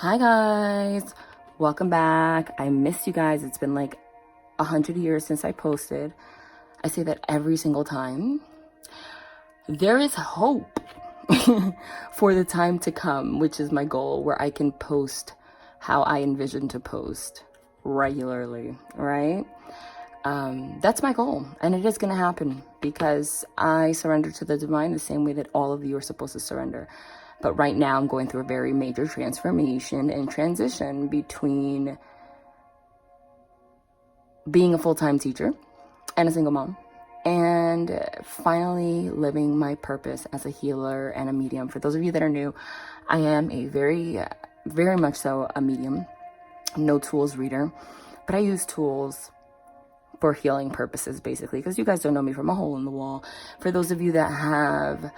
Hi guys, welcome back. I missed you guys. It's been like 100 years since I posted. I say that every single time. There is hope for the time to come, which is my goal, where I can post how I envision to post regularly, right? That's my goal, and it is going to happen because I surrender to the divine the same way that all of you are supposed to surrender. But right now I'm going through a very major transformation and transition between being a full-time teacher and a single mom, and finally living my purpose as a healer and a medium. For those of you that are new, I am a very much so a medium, no tools reader, but I use tools for healing purposes, basically, because you guys don't know me from a hole in the wall. For those of you that have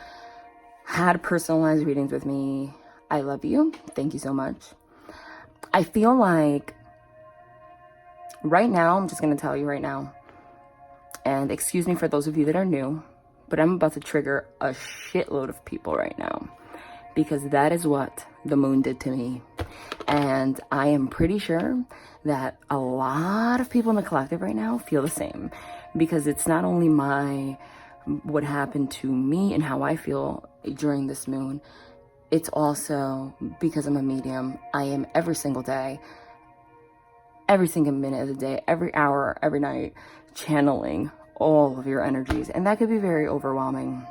had personalized readings with me, I love you. Thank you so much. I feel like right now, I'm just going to tell you right now, and excuse me for those of you that are new, but I'm about to trigger a shitload of people right now, because that is what the moon did to me. And I am pretty sure that a lot of people in the collective right now feel the same, because it's not only what happened to me and how I feel during this moon, it's also because I'm a medium. I am every single day, every single minute of the day, every hour, every night, channeling all of your energies, and that could be very overwhelming.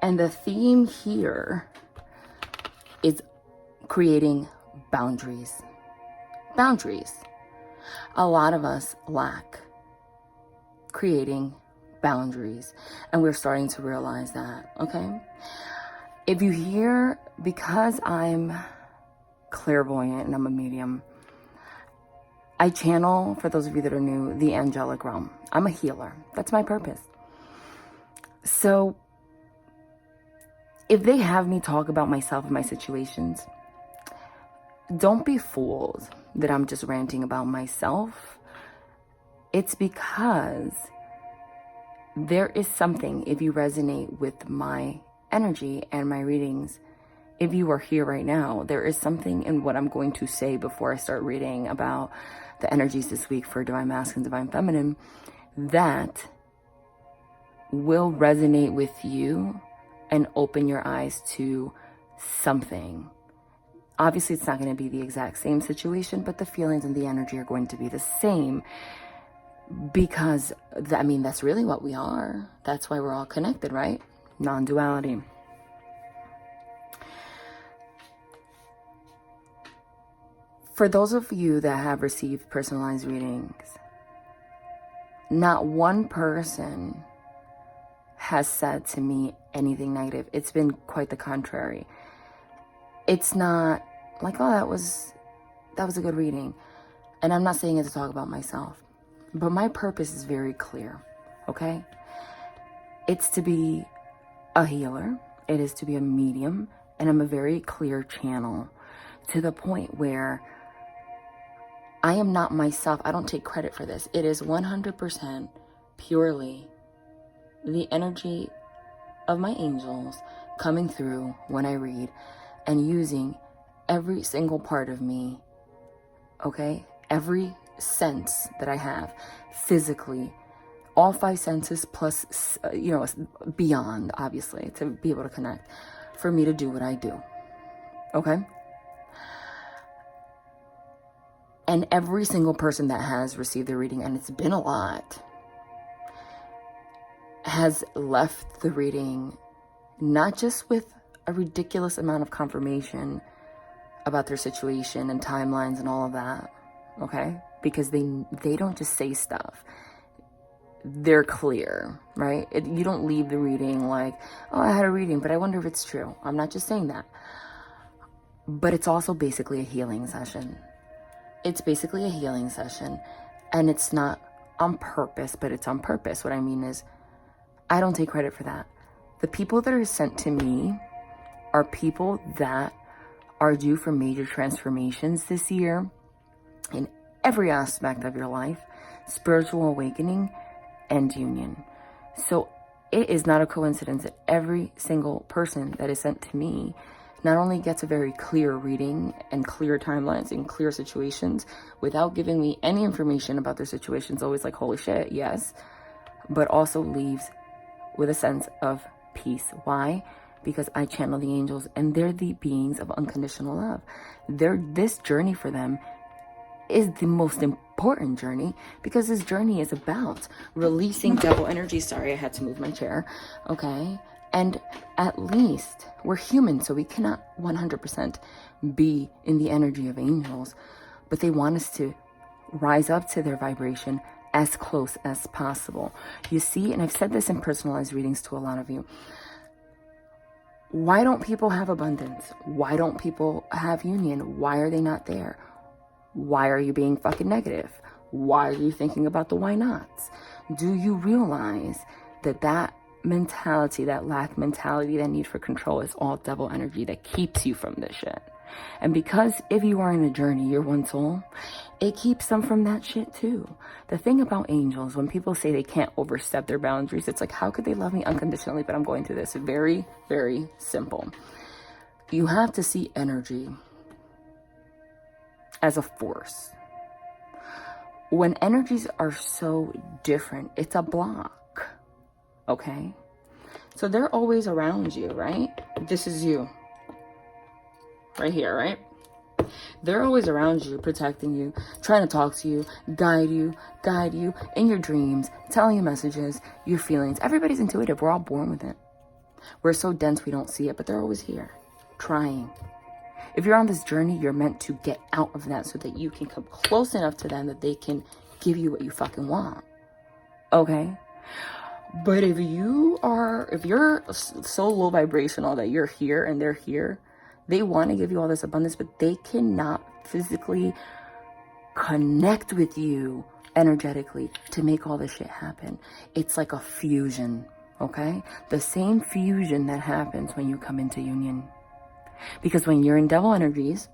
And the theme here is creating boundaries. Boundaries. A lot of us lack creating boundaries, and we're starting to realize that, okay? If you hear, because I'm clairvoyant and I'm a medium, I channel, for those of you that are new, the angelic realm. I'm a healer. That's my purpose. So if they have me talk about myself and my situations, don't be fooled that I'm just ranting about myself. It's because there is something, if you resonate with my energy and my readings, if you are here right now, there is something in what I'm going to say before I start reading about the energies this week for Divine Masculine, Divine Feminine, that will resonate with you and open your eyes to something. Obviously, it's not going to be the exact same situation, but the feelings and the energy are going to be the same, because, that's really what we are. That's why we're all connected, right? Non-duality. For those of you that have received personalized readings, not one person has said to me anything negative. It's been quite the contrary. It's not like, oh, that was a good reading. And I'm not saying it to talk about myself, but my purpose is very clear, okay? It's to be a healer. It is to be a medium. And I'm a very clear channel, to the point where I am not myself. I don't take credit for this. It is 100% purely the energy of my angels coming through when I read, and using every single part of me, okay? Every sense that I have physically, all 5 senses plus, beyond, obviously, to be able to connect, for me to do what I do, okay? And every single person that has received the reading, and it's been a lot, has left the reading not just with a ridiculous amount of confirmation about their situation and timelines and all of that, okay? Because they don't just say stuff. They're clear, right? You don't leave the reading like, oh, I had a reading, but I wonder if it's true. I'm not just saying that. But it's also basically a healing session. It's basically a healing session. And it's not on purpose, but it's on purpose. What I mean is, I don't take credit for that. The people that are sent to me are people that are due for major transformations this year in every aspect of your life, spiritual awakening and union. So it is not a coincidence that every single person that is sent to me not only gets a very clear reading and clear timelines and clear situations without giving me any information about their situations, always like, holy shit, yes, but also leaves with a sense of peace. Why? Because I channel the angels, and they're the beings of unconditional love. This journey for them is the most important journey, because this journey is about releasing devil energy. Sorry, I had to move my chair. Okay. And at least we're human, so we cannot 100% be in the energy of angels, but they want us to rise up to their vibration as close as possible. You see, and I've said this in personalized readings to a lot of you. Why don't people have abundance? Why don't people have union? Why are they not there? Why are you being fucking negative? Why are you thinking about the why nots? Do you realize that mentality, that lack mentality, that need for control is all devil energy that keeps you from this shit? And because if you are in a journey, you're one soul, it keeps them from that shit too. The thing about angels, when people say they can't overstep their boundaries, it's like, how could they love me unconditionally, but I'm going through this? Very, very simple. You have to see energy as a force. When energies are so different, it's a block. Okay? So they're always around you, right? This is you. Right here, right? They're always around you, protecting you, trying to talk to you, guide you in your dreams, telling you messages, your feelings. Everybody's intuitive. We're all born with it. We're so dense we don't see it, but they're always here, trying. If you're on this journey, you're meant to get out of that so that you can come close enough to them that they can give you what you fucking want. Okay? But if you're so low vibrational that you're here and they're here, they want to give you all this abundance, but they cannot physically connect with you energetically to make all this shit happen. It's like a fusion, okay? The same fusion that happens when you come into union. Because when you're in devil energies,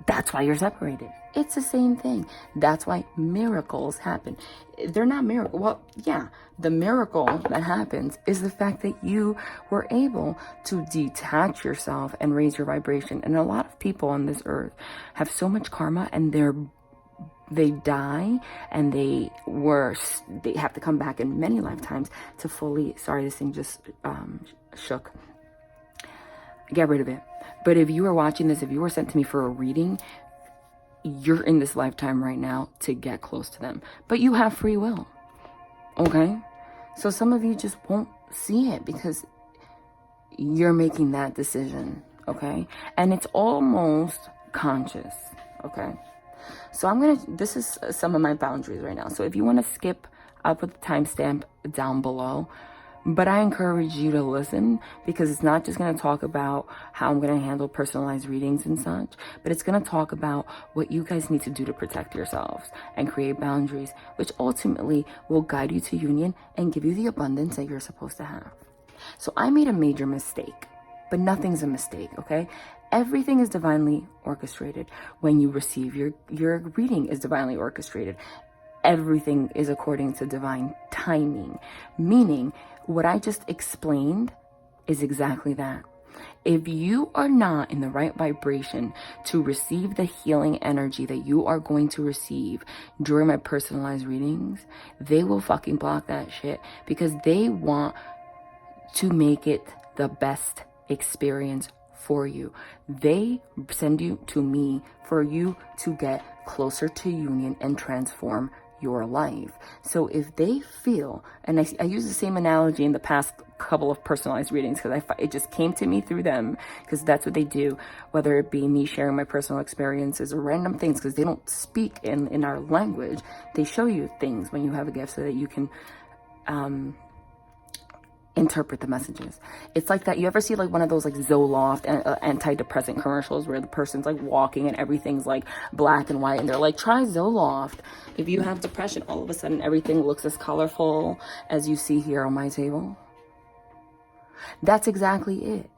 that's why you're separated. It's the same thing. That's why miracles happen. They're not miracles. Well, yeah, the miracle that happens is the fact that you were able to detach yourself and raise your vibration. And a lot of people on this earth have so much karma, and they die, and they have to come back in many lifetimes to fully, sorry, this thing just shook. Get rid of it. But if you are watching this, if you were sent to me for a reading, you're in this lifetime right now to get close to them. But you have free will. Okay? So some of you just won't see it because you're making that decision. Okay? And it's almost conscious. Okay? So this is some of my boundaries right now. So if you want to skip, I'll put the timestamp down below. But I encourage you to listen, because it's not just going to talk about how I'm going to handle personalized readings and such, but it's going to talk about what you guys need to do to protect yourselves and create boundaries, which ultimately will guide you to union and give you the abundance that you're supposed to have. So I made a major mistake, but nothing's a mistake, okay? Everything is divinely orchestrated. When you receive your reading is divinely orchestrated. Everything is according to divine timing, meaning what I just explained is exactly that. If you are not in the right vibration to receive the healing energy that you are going to receive during my personalized readings, they will fucking block that shit, because they want to make it the best experience for you. They send you to me for you to get closer to union and transform your life. So if they feel, and I use the same analogy in the past couple of personalized readings, because it just came to me through them, because that's what they do, whether it be me sharing my personal experiences or random things, because they don't speak in our language. They show you things when you have a gift so that you can interpret the messages. It's like that. You ever see like one of those like Zoloft antidepressant commercials where the person's like walking and everything's like black and white, and they're like, try Zoloft. If you have depression, all of a sudden everything looks as colorful as you see here on my table. That's exactly it.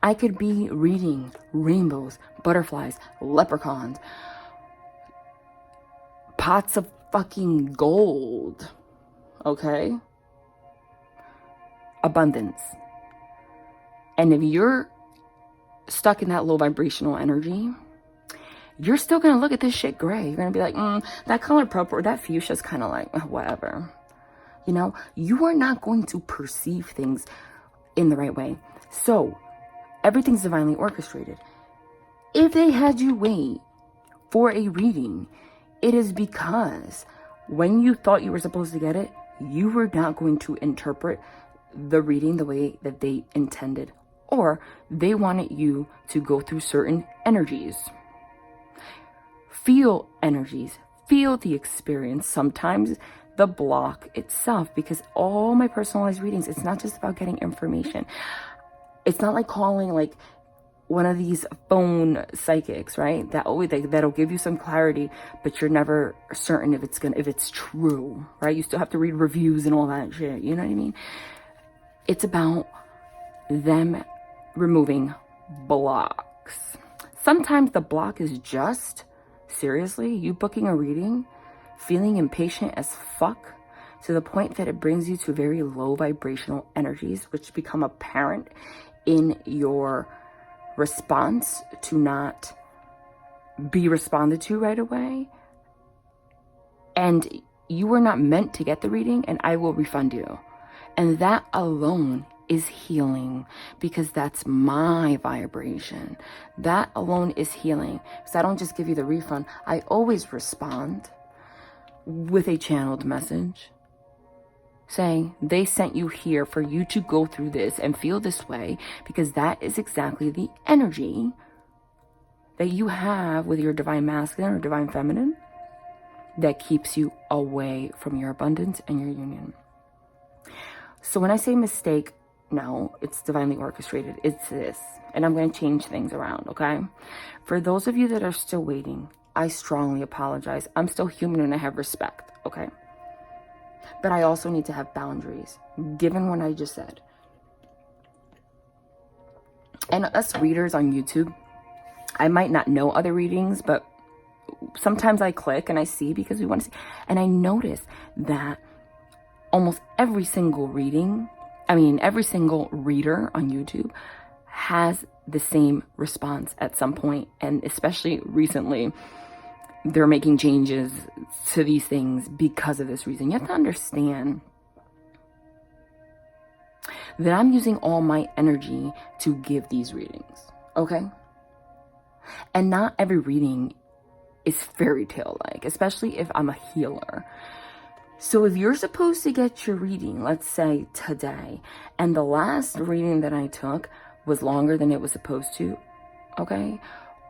I could be reading rainbows, butterflies, leprechauns, pots of fucking gold. Okay? Abundance. And if you're stuck in that low vibrational energy, you're still going to look at this shit gray. You're going to be like, that color purple or that fuchsia is kind of like, whatever. You know, you are not going to perceive things in the right way. So everything's divinely orchestrated. If they had you wait for a reading, it is because when you thought you were supposed to get it, you were not going to interpret the reading the way that they intended, or they wanted you to go through certain energies. Feel energies, feel the experience, sometimes the block itself, because all my personalized readings, it's not just about getting information. It's not like calling like one of these phone psychics, right? That'll give you some clarity, but you're never certain if it's true, right? You still have to read reviews and all that shit. You know what I mean? It's about them removing blocks. Sometimes the block is just, seriously, you booking a reading, feeling impatient as fuck, to the point that it brings you to very low vibrational energies, which become apparent in your response to not be responded to right away. And you were not meant to get the reading, and I will refund you. And that alone is healing, because that's my vibration. That alone is healing, because I don't just give you the refund. I always respond with a channeled message saying they sent you here for you to go through this and feel this way, because that is exactly the energy that you have with your divine masculine or divine feminine that keeps you away from your abundance and your union. So when I say mistake, no, it's divinely orchestrated. It's this. And I'm going to change things around, okay? For those of you that are still waiting, I strongly apologize. I'm still human and I have respect, okay? But I also need to have boundaries, given what I just said. And us readers on YouTube, I might not know other readings, but sometimes I click and I see because we want to see. And I notice that almost every single every single reader on YouTube has the same response at some point. And especially recently, they're making changes to these things because of this reason. You have to understand that I'm using all my energy to give these readings, okay? And not every reading is fairy tale-like, especially if I'm a healer. So if you're supposed to get your reading, let's say today, and the last reading that I took was longer than it was supposed to, okay,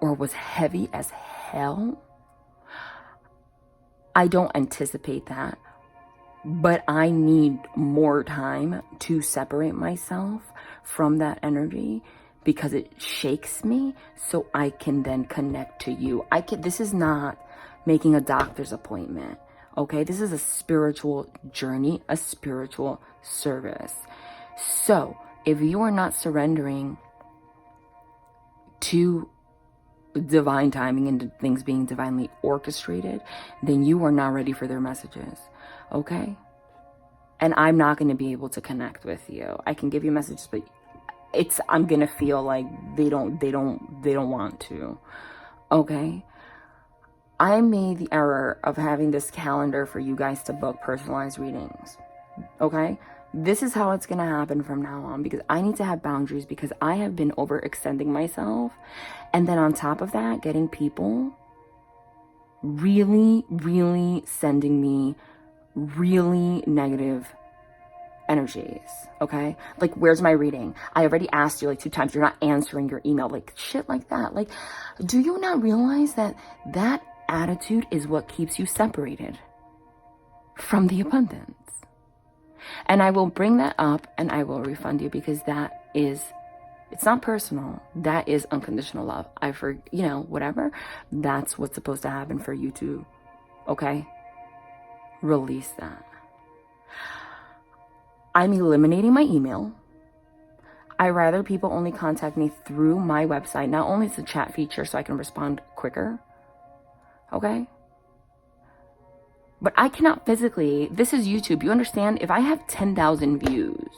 or was heavy as hell, I don't anticipate that, but I need more time to separate myself from that energy because it shakes me, so I can then connect to you. This is not making a doctor's appointment, okay? This is a spiritual journey, a spiritual service. So if you are not surrendering to divine timing and things being divinely orchestrated, then you are not ready for their messages, okay? And I'm not going to be able to connect with you. I can give you messages, but I'm going to feel like they don't want to, okay? I made the error of having this calendar for you guys to book personalized readings, okay? This is how it's going to happen from now on, because I need to have boundaries, because I have been overextending myself. And then on top of that, getting people really, really sending me really negative energies, okay? Like, where's my reading? I already asked you like 2 times. You're not answering your email, like shit like that. Like, do you not realize that that attitude is what keeps you separated from the abundance? And I will bring that up and I will refund you, because it's not personal. That is unconditional love. Whatever. That's what's supposed to happen for you to, okay? Release that. I'm eliminating my email. I rather people only contact me through my website. Not only is the chat feature so I can respond quicker, okay? But I cannot physically, this is YouTube. You understand? If I have 10,000 views,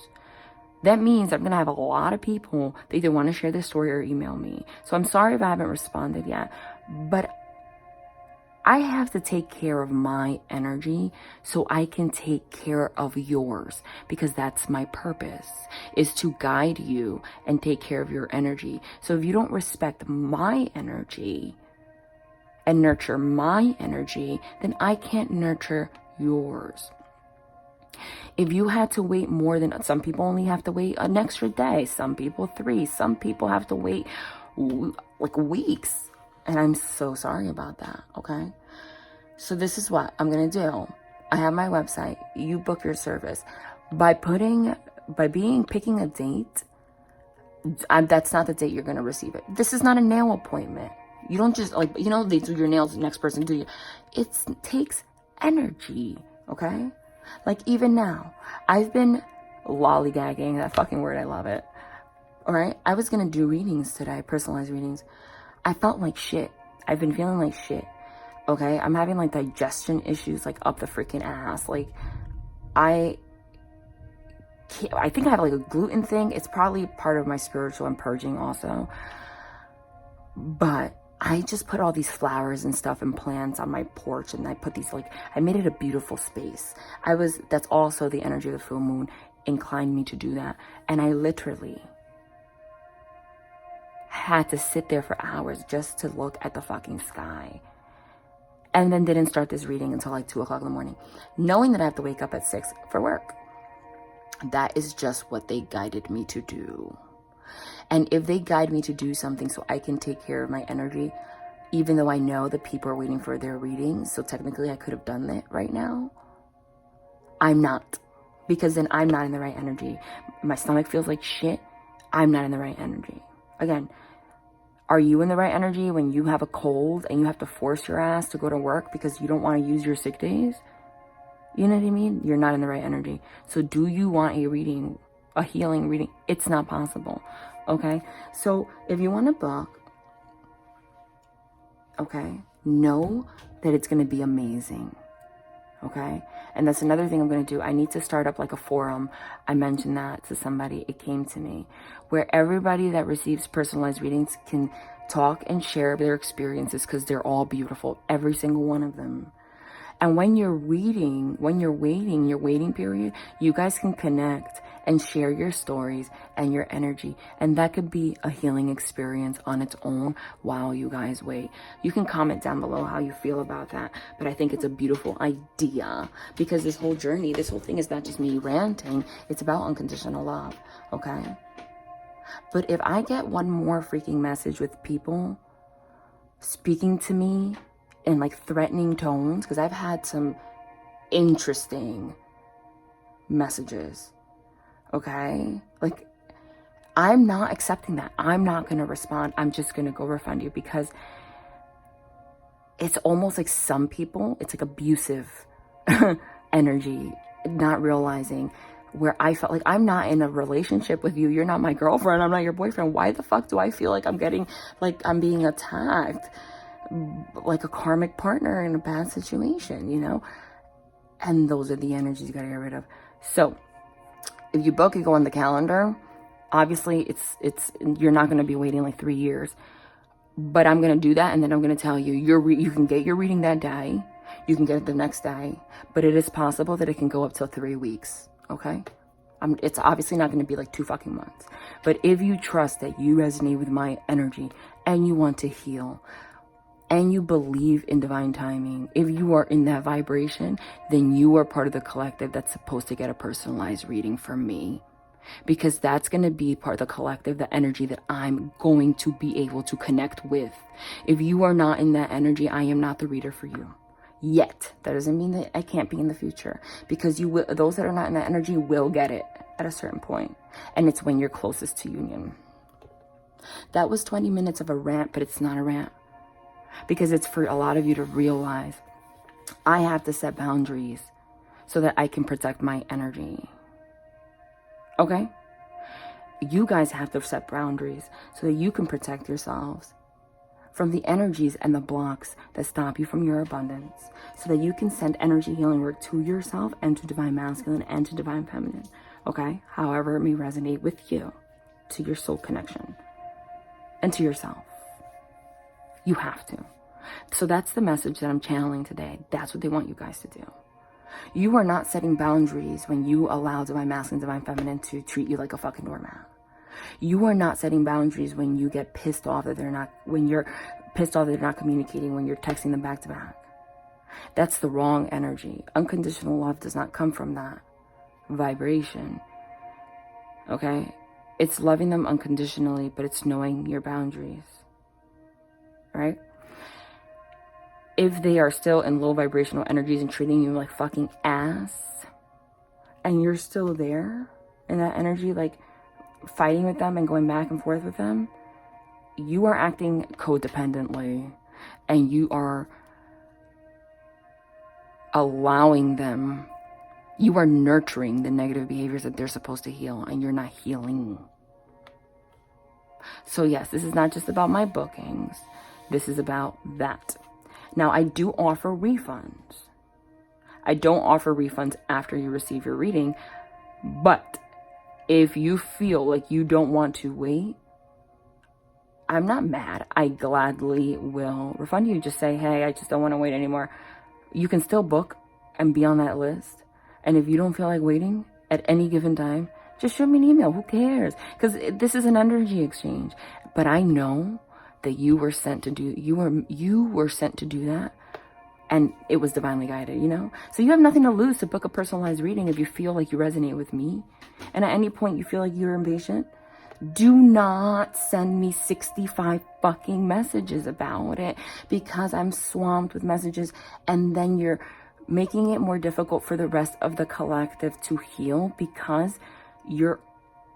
that means I'm going to have a lot of people that either want to share their story or email me. So I'm sorry if I haven't responded yet, but I have to take care of my energy so I can take care of yours, because that's my purpose, is to guide you and take care of your energy. So if you don't respect my energy and nurture my energy, then I can't nurture yours. If you had to wait more than, some people only have to wait an extra day, some people 3, some people have to wait like weeks. And I'm so sorry about that, okay? So this is what I'm gonna do. I have my website. You book your service. By picking a date, that's not the date you're gonna receive it. This is not a nail appointment. You don't just, like, you know, they do your nails, the next person do you. It takes energy, okay? Like, even now, I've been lollygagging, that fucking word, I love it. All right, I was gonna do readings today, personalized readings. I felt like shit. I've been feeling like shit. Okay, I'm having like digestion issues, like up the freaking ass. Like, I think I have like a gluten thing. It's probably part of my spiritual and purging also. But I just put all these flowers and stuff and plants on my porch, and I put these, like, I made it a beautiful space. That's also the energy of the full moon inclined me to do that. And I literally had to sit there for hours just to look at the fucking sky. And then didn't start this reading until like 2 o'clock in the morning, knowing that I have to wake up at 6 for work. That is just what they guided me to do. And if they guide me to do something so I can take care of my energy, even though I know that people are waiting for their readings, so technically I could have done that right now, I'm not. Because then I'm not in the right energy. My stomach feels like shit. I'm not in the right energy. Again, are you in the right energy when you have a cold and you have to force your ass to go to work because you don't want to use your sick days? You know what I mean? You're not in the right energy. So do you want a reading, a healing reading? It's not possible. Okay? So if you want to book, okay, know that it's going to be amazing. Okay? And that's another thing I'm going to do. I need to start up like a forum. I mentioned that to somebody. It came to me. Where everybody that receives personalized readings can talk and share their experiences, because they're all beautiful. Every single one of them. And when you're reading, when you're waiting, your waiting period, you guys can connect and share your stories and your energy. And that could be a healing experience on its own while you guys wait. You can comment down below how you feel about that. But I think it's a beautiful idea, because this whole journey, this whole thing is not just me ranting. It's about unconditional love, okay? But if I get one more freaking message with people speaking to me in like threatening tones, because I've had some interesting messages, okay? Like, I'm not accepting that. I'm not going to respond. I'm just going to go refund you, because it's almost like some people, it's like abusive energy, not realizing where I felt like I'm not in a relationship with you. You're not my girlfriend. I'm not your boyfriend. Why the fuck do I feel like I'm getting, like I'm being attacked? Like a karmic partner in a bad situation, you know? And those are the energies you gotta get rid of. So if you book, you go on the calendar. Obviously, it's you're not gonna be waiting like 3 years. But I'm gonna do that, and then I'm gonna tell you you can get your reading that day. You can get it the next day, but it is possible that it can go up till 3 weeks. Okay? It's obviously not gonna be like 2 fucking months. But if you trust that you resonate with my energy and you want to heal, and you believe in divine timing, if you are in that vibration, then you are part of the collective that's supposed to get a personalized reading from me. Because that's going to be part of the collective, the energy that I'm going to be able to connect with. If you are not in that energy, I am not the reader for you. Yet. That doesn't mean that I can't be in the future. Because you will, those that are not in that energy will get it at a certain point. And it's when you're closest to union. That was 20 minutes of a rant, but it's not a rant. Because it's for a lot of you to realize I have to set boundaries so that I can protect my energy. Okay? You guys have to set boundaries so that you can protect yourselves from the energies and the blocks that stop you from your abundance, so that you can send energy healing work to yourself and to divine masculine and to divine feminine. okay? However it may resonate with you, to your soul connection, and to yourself. You have to. So that's the message that I'm channeling today. That's what they want you guys to do. You are not setting boundaries when you allow divine masculine, divine feminine to treat you like a fucking doormat. You are not setting boundaries when you get pissed off that they're not, when you're pissed off that they're not communicating, when you're texting them back to back. That's the wrong energy. Unconditional love does not come from that vibration. Okay? It's loving them unconditionally, but it's knowing your boundaries. Right? If they are still in low vibrational energies and treating you like fucking ass, and you're still there in that energy, like fighting with them and going back and forth with them, you are acting codependently, and you are allowing them, you are nurturing the negative behaviors that they're supposed to heal, and you're not healing. So yes, this is not just about my bookings. This is about that. Now, I do offer refunds. I don't offer refunds after you receive your reading, but if you feel like you don't want to wait, I'm not mad. I gladly will refund you. Just say, hey, I just don't want to wait anymore. You can still book and be on that list. And if you don't feel like waiting at any given time, just shoot me an email. Who cares? Because this is an energy exchange. But I know that you were sent to do, you were sent to do that. And it was divinely guided, you know? So you have nothing to lose to book a personalized reading if you feel like you resonate with me. And at any point you feel like you're impatient, do not send me 65 fucking messages about it, because I'm swamped with messages, and then you're making it more difficult for the rest of the collective to heal, because you're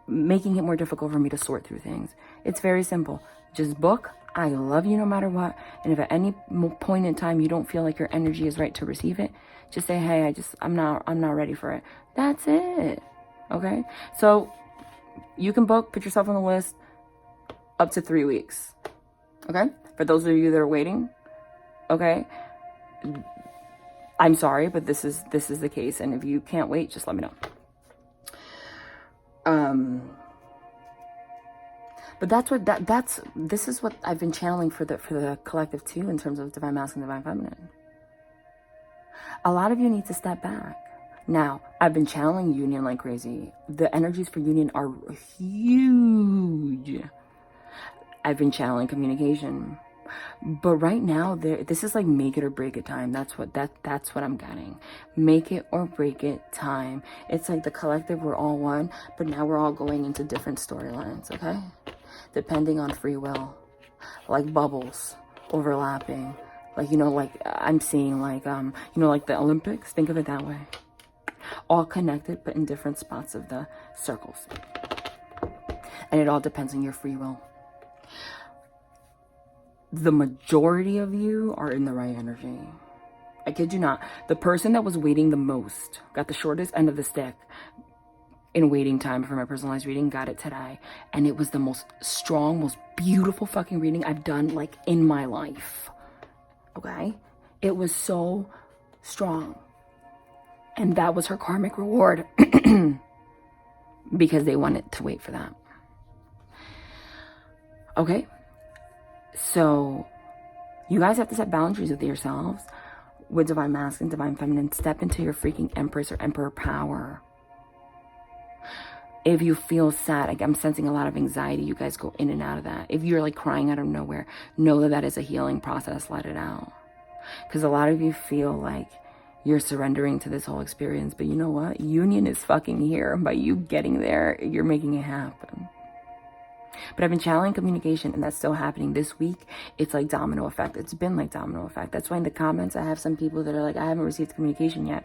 making it more difficult for me to sort through things. It's very simple. Just book. I love you no matter what. And if at any point in time you don't feel like your energy is right to receive it, just say, hey, I'm not ready for it. That's it. Okay? So you can book, put yourself on the list up to 3 weeks. Okay? For those of you that are waiting, okay? I'm sorry, but this is the case. And if you can't wait, just let me know. But this is what I've been channeling for the collective too, in terms of divine masculine, divine feminine. A lot of you need to step back. Now, I've been channeling union like crazy. The energies for union are huge. I've been channeling communication. But right now, this is like make it or break it time. That's what I'm getting. Make it or break it time. It's like the collective, we're all one, but now we're all going into different storylines, okay? Depending on free will. Like bubbles overlapping. Like, you know, like I'm seeing like, you know, like the Olympics. Think of it that way. All connected, but in different spots of the circles. And it all depends on your free will. The majority of you are in the right energy. I kid you not. The person that was waiting the most, got the shortest end of the stick in waiting time for my personalized reading, got it today. And it was the most strong, most beautiful fucking reading I've done like in my life. Okay? It was so strong. And that was her karmic reward. Because they wanted to wait for that. Okay? So, you guys have to set boundaries with yourselves. With divine masculine, divine feminine. Step into your freaking empress or emperor power. If you feel sad, like I'm sensing a lot of anxiety, you guys go in and out of that. If you're like crying out of nowhere, know that that is a healing process. Let it out. Because a lot of you feel like you're surrendering to this whole experience. But you know what? Union is fucking here. By you getting there, you're making it happen. But I've been channeling communication, and that's still happening this week. It's like domino effect. It's been like domino effect. That's why in the comments, I have some people that are like, I haven't received communication yet.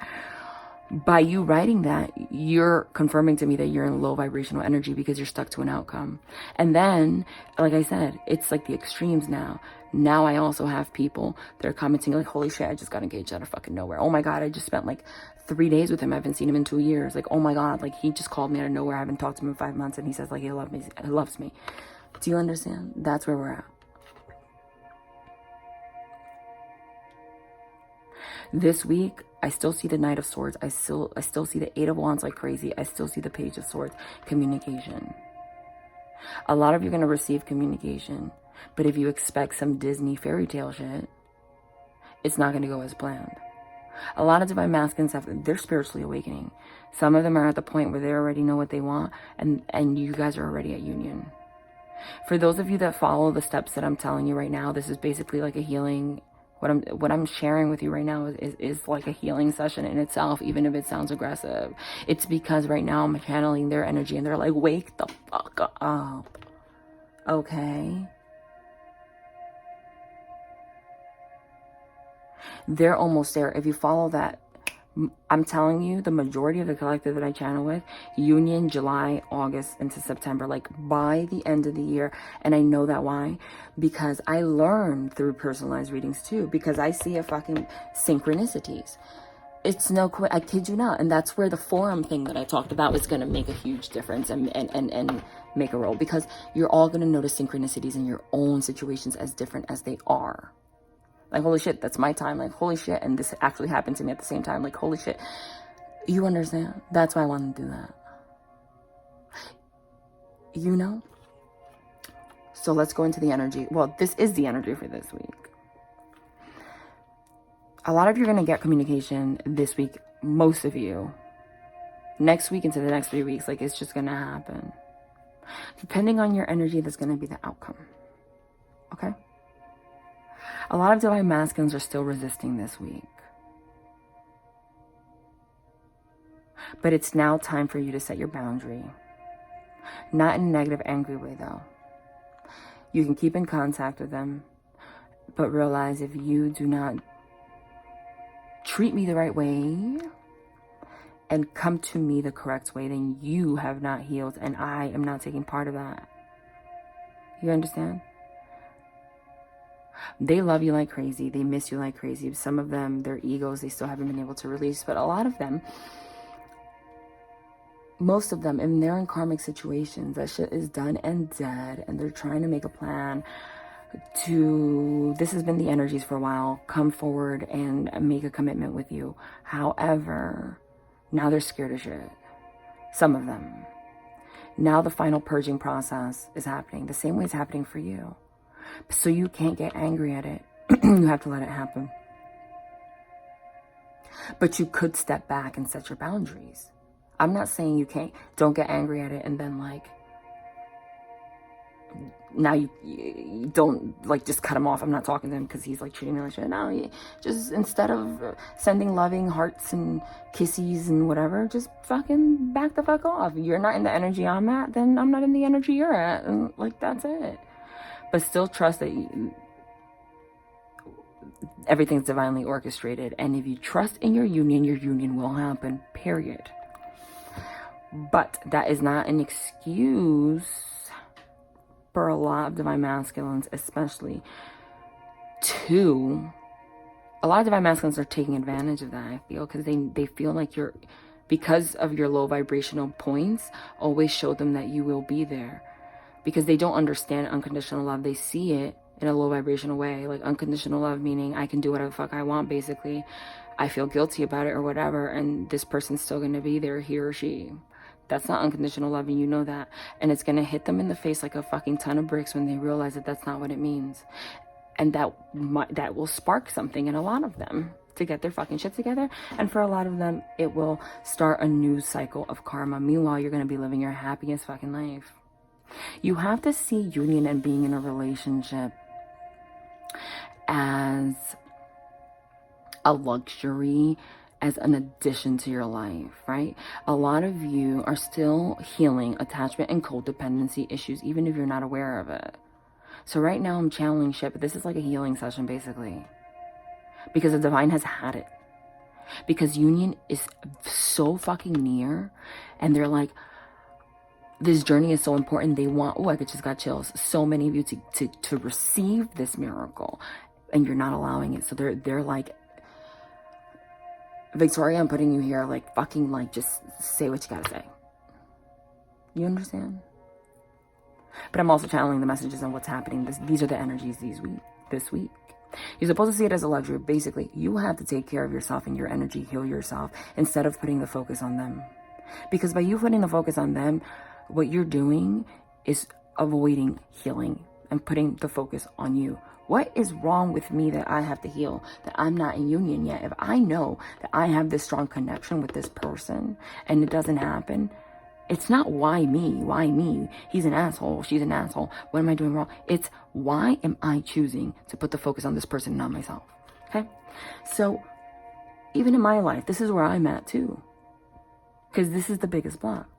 By you writing that, you're confirming to me that you're in low vibrational energy because you're stuck to an outcome. And then, like I said, it's like the extremes now. Now I also have people that are commenting like, holy shit, I just got engaged out of fucking nowhere. Oh my God, I just spent like 3 days with him. I haven't seen him in 2 years. Like, oh my God, like he just called me out of nowhere. I haven't talked to him in 5 months, and he says like he loves me. Do you understand? That's where we're at. This week, I still see the Knight of Swords. I still see the Eight of Wands like crazy. I still see the Page of Swords. Communication. A lot of you are going to receive communication. But if you expect some Disney fairy tale shit, it's not going to go as planned. A lot of divine masculines they're spiritually awakening. Some of them are at the point where they already know what they want, and you guys are already at union. For those of you that follow the steps that I'm telling you right now, this is basically like a healing. What I'm sharing with you right now is like a healing session in itself, even if it sounds aggressive. It's because right now I'm channeling their energy and they're like, wake the fuck up. Okay? They're almost there. If you follow that, I'm telling you, the majority of the collective that I channel with, union July, August into September, like by the end of the year. And I know that why? Because I learned through personalized readings too, because I see a fucking synchronicities. It's no, I kid you not. And that's where the forum thing that I talked about is going to make a huge difference and make a role, because you're all going to notice synchronicities in your own situations as different as they are. Like, holy shit, that's my time. Like, holy shit, and this actually happened to me at the same time. Like, holy shit. You understand? That's why I want to do that. You know? So let's go into the energy. Well, this is the energy for this week. A lot of you are going to get communication this week. Most of you. Next week into the next 3 weeks. Like, it's just going to happen. Depending on your energy, that's going to be the outcome. Okay? A lot of divine masculines are still resisting this week. But it's now time for you to set your boundary. Not in a negative, angry way, though. You can keep in contact with them, but realize if you do not treat me the right way and come to me the correct way, then you have not healed, and I am not taking part of that. You understand? They love you like crazy. They miss you like crazy. Some of them, their egos, they still haven't been able to release. But a lot of them, most of them, and they're in karmic situations. That shit is done and dead. And they're trying to make a plan to, this has been the energies for a while, come forward and make a commitment with you. However, now they're scared of shit. Some of them. Now the final purging process is happening. The same way it's happening for you. So you can't get angry at it. You have to let it happen. But you could step back and set your boundaries. I'm not saying you can't. Don't get angry at it and then like, now you don't like just cut him off. I'm not talking to him because he's like treating me like shit. No, you just, instead of sending loving hearts and kisses and whatever, just fucking back the fuck off. You're not in the energy I'm at, then I'm not in the energy you're at. And like, that's it. But still trust that everything's divinely orchestrated. And if you trust in your union will happen, period. But that is not an excuse for a lot of divine masculines, especially to... A lot of divine masculines are taking advantage of that, I feel, because they feel like you're... Because of your low vibrational points, always show them that you will be there. Because they don't understand unconditional love. They see it in a low vibrational way. Like unconditional love meaning I can do whatever the fuck I want, basically. I feel guilty about it or whatever. And this person's still going to be there, he or she. That's not unconditional love, and you know that. And it's going to hit them in the face like a fucking ton of bricks when they realize that that's not what it means. And that will spark something in a lot of them to get their fucking shit together. And for a lot of them, it will start a new cycle of karma. Meanwhile, you're going to be living your happiest fucking life. You have to see union and being in a relationship as a luxury, as an addition to your life, right? A lot of you are still healing attachment and codependency issues, even if you're not aware of it. So right now I'm channeling shit, but this is like a healing session, basically. Because the divine has had it. Because union is so fucking near, and they're like, this journey is so important. They want, oh, I just got chills. So many of you to receive this miracle, and you're not allowing it. So they're like, Victoria, I'm putting you here, like, fucking, like, just say what you gotta say. You understand? But I'm also channeling the messages on what's happening. These are the energies this week. You're supposed to see it as a luxury. Basically, you have to take care of yourself and your energy, heal yourself, instead of putting the focus on them. Because by you putting the focus on them, what you're doing is avoiding healing and putting the focus on you. What is wrong with me that I have to heal, that I'm not in union yet? If I know that I have this strong connection with this person and it doesn't happen, it's not why me? He's an asshole, she's an asshole. What am I doing wrong? It's why am I choosing to put the focus on this person and not myself? Okay? So even in my life, this is where I'm at too. Because this is the biggest block.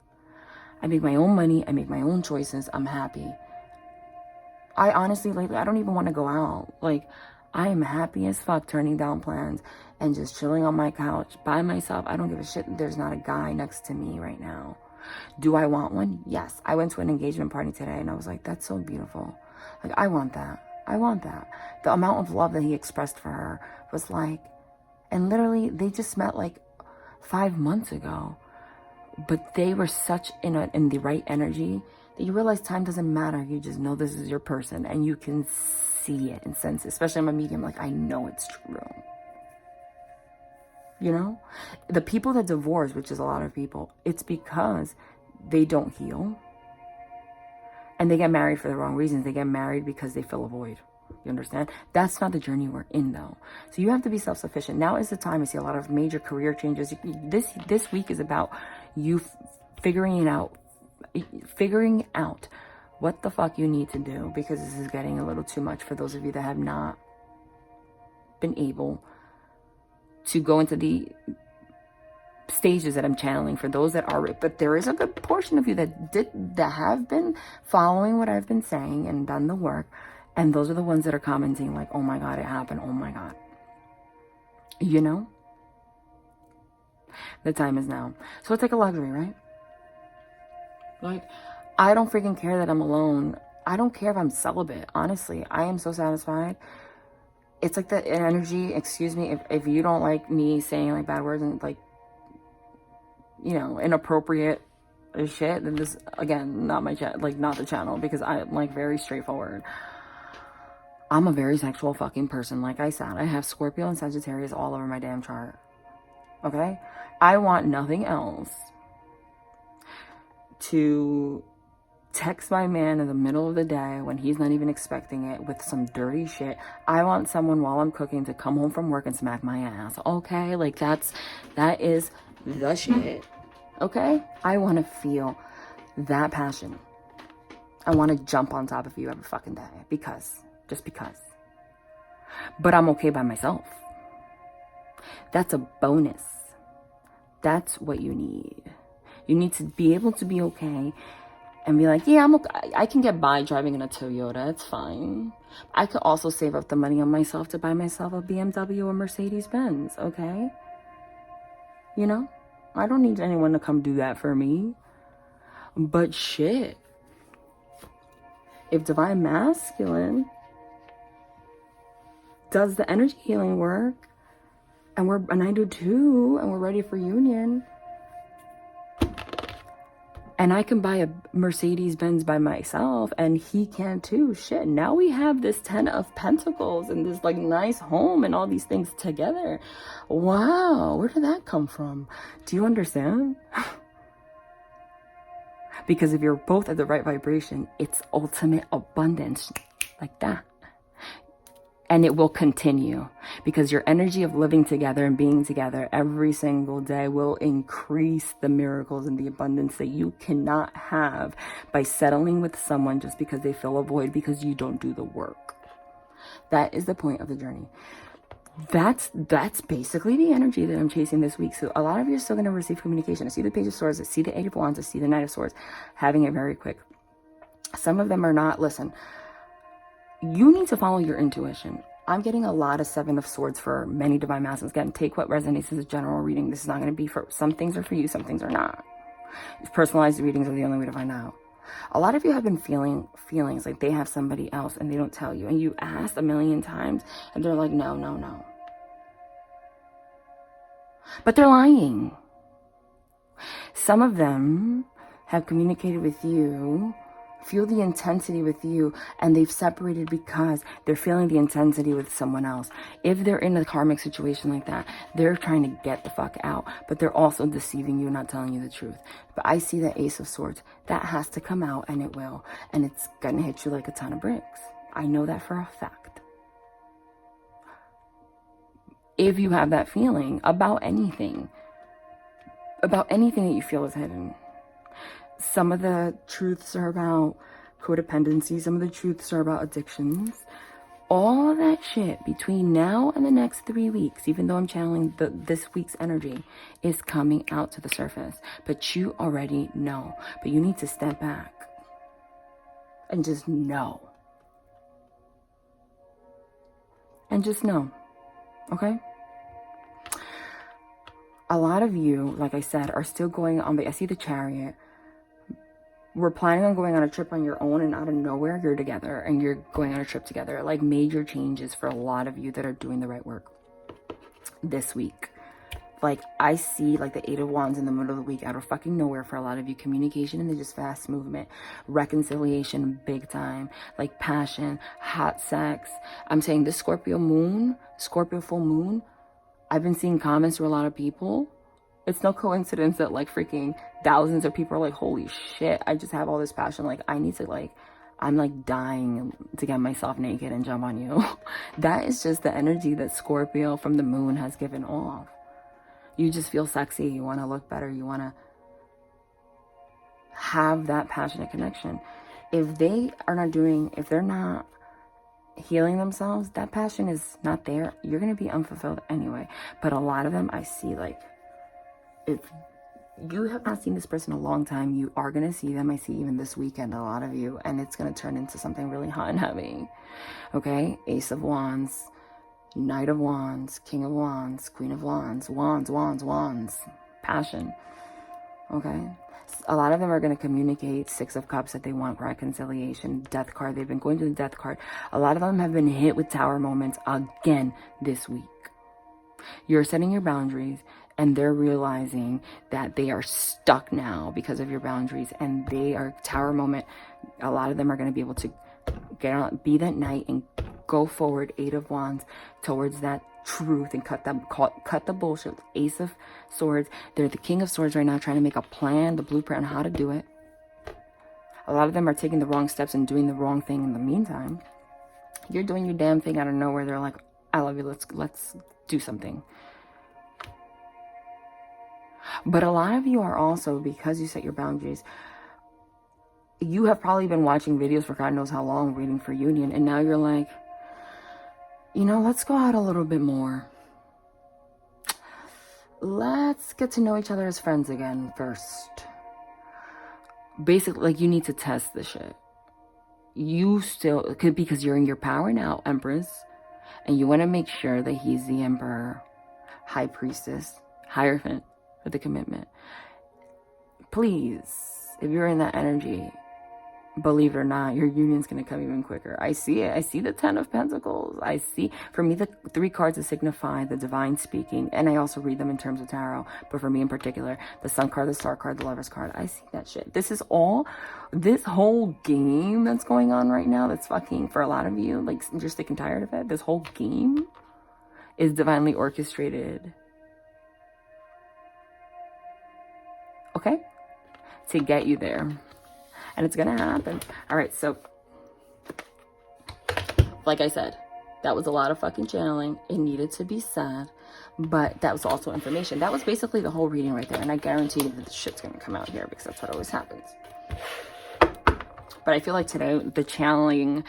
I make my own money, I make my own choices, I'm happy. I honestly, lately, I don't even want to go out. Like, I am happy as fuck turning down plans and just chilling on my couch by myself. I don't give a shit that there's not a guy next to me right now. Do I want one? Yes. I went to an engagement party today and I was like, that's so beautiful. Like, I want that. I want that. The amount of love that he expressed for her was like, and literally they just met like 5 months ago, but they were such in the right energy that you realize time doesn't matter. You just know this is your person and you can see it and sense it. Especially I'm a medium, like I know it's true. You know, the people that divorce, which is a lot of people, it's because they don't heal and they get married for the wrong reasons. They get married because they fill a void. You understand? That's not the journey we're in though. So you have to be self-sufficient. Now is the time. I see a lot of major career changes. This week is about you figuring out what the fuck you need to do, because this is getting a little too much for those of you that have not been able to go into the stages that I'm channeling. For those that are, but there is a good portion of you that have been following what I've been saying and done the work, and those are the ones that are commenting like, oh my god, it happened, oh my god. You know, the time is now. So it's like a luxury, right? Like, I don't freaking care that I'm alone. I don't care if I'm celibate. Honestly, I am so satisfied. It's like the energy, excuse me, if you don't like me saying like bad words and like, you know, inappropriate shit, then this, again, not my like not the channel, because I'm like very straightforward. I'm a very sexual fucking person. Like I said, I have Scorpio and Sagittarius all over my damn chart. Okay? I want nothing else to text my man in the middle of the day when he's not even expecting it with some dirty shit. I want someone while I'm cooking to come home from work and smack my ass. Okay? Like that is the shit. Okay? I want to feel that passion. I want to jump on top of you every fucking day just because. But I'm okay by myself. That's a bonus. That's what you need. You need to be able to be okay and be like, yeah, I'm okay. I can get by driving in a Toyota. It's fine. I could also save up the money on myself to buy myself a BMW or Mercedes Benz, okay? You know? I don't need anyone to come do that for me. But shit. If Divine Masculine does the energy healing work, and I do too, and we're ready for union, and I can buy a Mercedes Benz by myself, and he can too. Shit, now we have this 10 of Pentacles and this like nice home and all these things together. Wow, where did that come from? Do you understand? Because if you're both at the right vibration, it's ultimate abundance like that. And it will continue, because your energy of living together and being together every single day will increase the miracles and the abundance that you cannot have by settling with someone just because they fill a void because you don't do the work. That is the point of the journey. That's basically the energy that I'm chasing this week. So a lot of you are still going to receive communication. I see the Page of Swords, I see the Eight of Wands, I see the Knight of Swords, having it very quick. Some of them are not. Listen, you need to follow your intuition. I'm getting a lot of Seven of Swords for many Divine Masculines. Again, take what resonates as a general reading. This is not going to be for, some things are for you, some things are not. Personalized readings are the only way to find out. A lot of you have been feeling feelings like they have somebody else and they don't tell you. And you asked a million times and they're like, no, no, no. But they're lying. Some of them have communicated with you feel the intensity with you, and they've separated because they're feeling the intensity with someone else. If they're in a karmic situation like that, they're trying to get the fuck out, but they're also deceiving you, not telling you the truth. But I see the Ace of Swords. That has to come out, and it will. And it's gonna hit you like a ton of bricks. I know that for a fact. If you have that feeling about anything that you feel is hidden. Some of the truths are about codependency. Some of the truths are about addictions. All of that shit between now and the next 3 weeks, even though I'm channeling this week's energy, is coming out to the surface. But you already know. But you need to step back and just know. And just know. Okay? A lot of you, like I said, are still going on I see the Chariot. We're planning on going on a trip on your own, and out of nowhere, you're together and you're going on a trip together. Like major changes for a lot of you that are doing the right work this week. Like I see like the Eight of Wands in the middle of the week out of fucking nowhere for a lot of you. Communication and just fast movement, reconciliation, big time, like passion, hot sex. I'm saying this Scorpio full moon, I've been seeing comments to a lot of people. It's no coincidence that like freaking thousands of people are like, holy shit, I just have all this passion. Like I need to like, I'm like dying to get myself naked and jump on you. That is just the energy that Scorpio from the moon has given off. You just feel sexy. You want to look better. You want to have that passionate connection. If they're not healing themselves, that passion is not there. You're going to be unfulfilled anyway. But a lot of them I see like, if you have not seen this person in a long time, you are going to see them. I see even this weekend, a lot of you, and it's going to turn into something really hot and heavy. Okay? Ace of Wands, Knight of Wands, King of Wands, Queen of Wands, Wands, passion. Okay? A lot of them are going to communicate. Six of Cups, that they want reconciliation. Death card, they've been going to the Death card. A lot of them have been hit with Tower moments again this week. You're setting your boundaries, and they're realizing that they are stuck now because of your boundaries, and they are Tower moment. A lot of them are going to be able to get on, be that knight and go forward, Eight of Wands, towards that truth and cut the bullshit. Ace of Swords, they're the King of Swords right now, trying to make a plan, the blueprint on how to do it. A lot of them are taking the wrong steps and doing the wrong thing in the meantime. You're doing your damn thing out of nowhere. They're like, I love you, let's do something. But a lot of you are also, because you set your boundaries, you have probably been watching videos for God knows how long, waiting for union, and now you're like, you know, let's go out a little bit more. Let's get to know each other as friends again first. Basically, like, you need to test the shit. You still could, because you're in your power now, Empress, and you want to make sure that he's the Emperor, High Priestess, Hierophant for the commitment. Please, if you're in that energy, believe it or not, your union's going to come even quicker. I see it. I see the Ten of Pentacles. I see, for me, the 3 cards that signify the divine speaking, and I also read them in terms of tarot, but for me in particular, the Sun card, the Star card, the Lover's card, I see that shit. This whole game that's going on right now, that's fucking, for a lot of you, like, you're sick and tired of it, this whole game is divinely orchestrated. Okay? To get you there. And it's gonna happen. All right, so like I said, that was a lot of fucking channeling. It needed to be said, but that was also information. That was basically the whole reading right there. And I guarantee you that the shit's gonna come out here, because that's what always happens. But I feel like today the channeling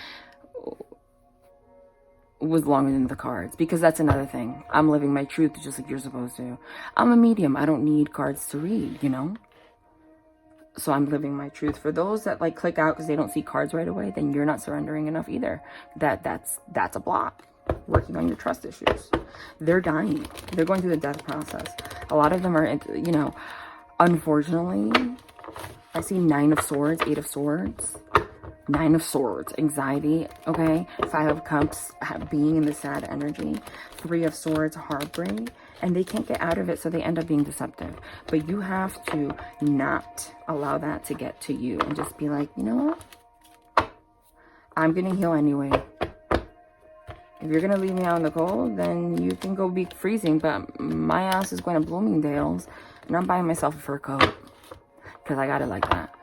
was longer than the cards, because that's another thing. I'm living my truth just like you're supposed to. I'm a medium. I don't need cards to read, you know? So I'm living my truth. For those that like click out because they don't see cards right away, then you're not surrendering enough either. That's a block. Working on your trust issues. They're dying. They're going through the death process. A lot of them are, you know, unfortunately, I see 9 of Swords, 8 of Swords, 9 of Swords, anxiety, okay? 5 of Cups, being in the sad energy, 3 of Swords, heartbreak, and they can't get out of it, so they end up being deceptive. But you have to not allow that to get to you and just be like, you know what? I'm gonna heal anyway. If you're gonna leave me out in the cold, then you can go be freezing, but my ass is going to Bloomingdale's and I'm buying myself a fur coat because I got it like that.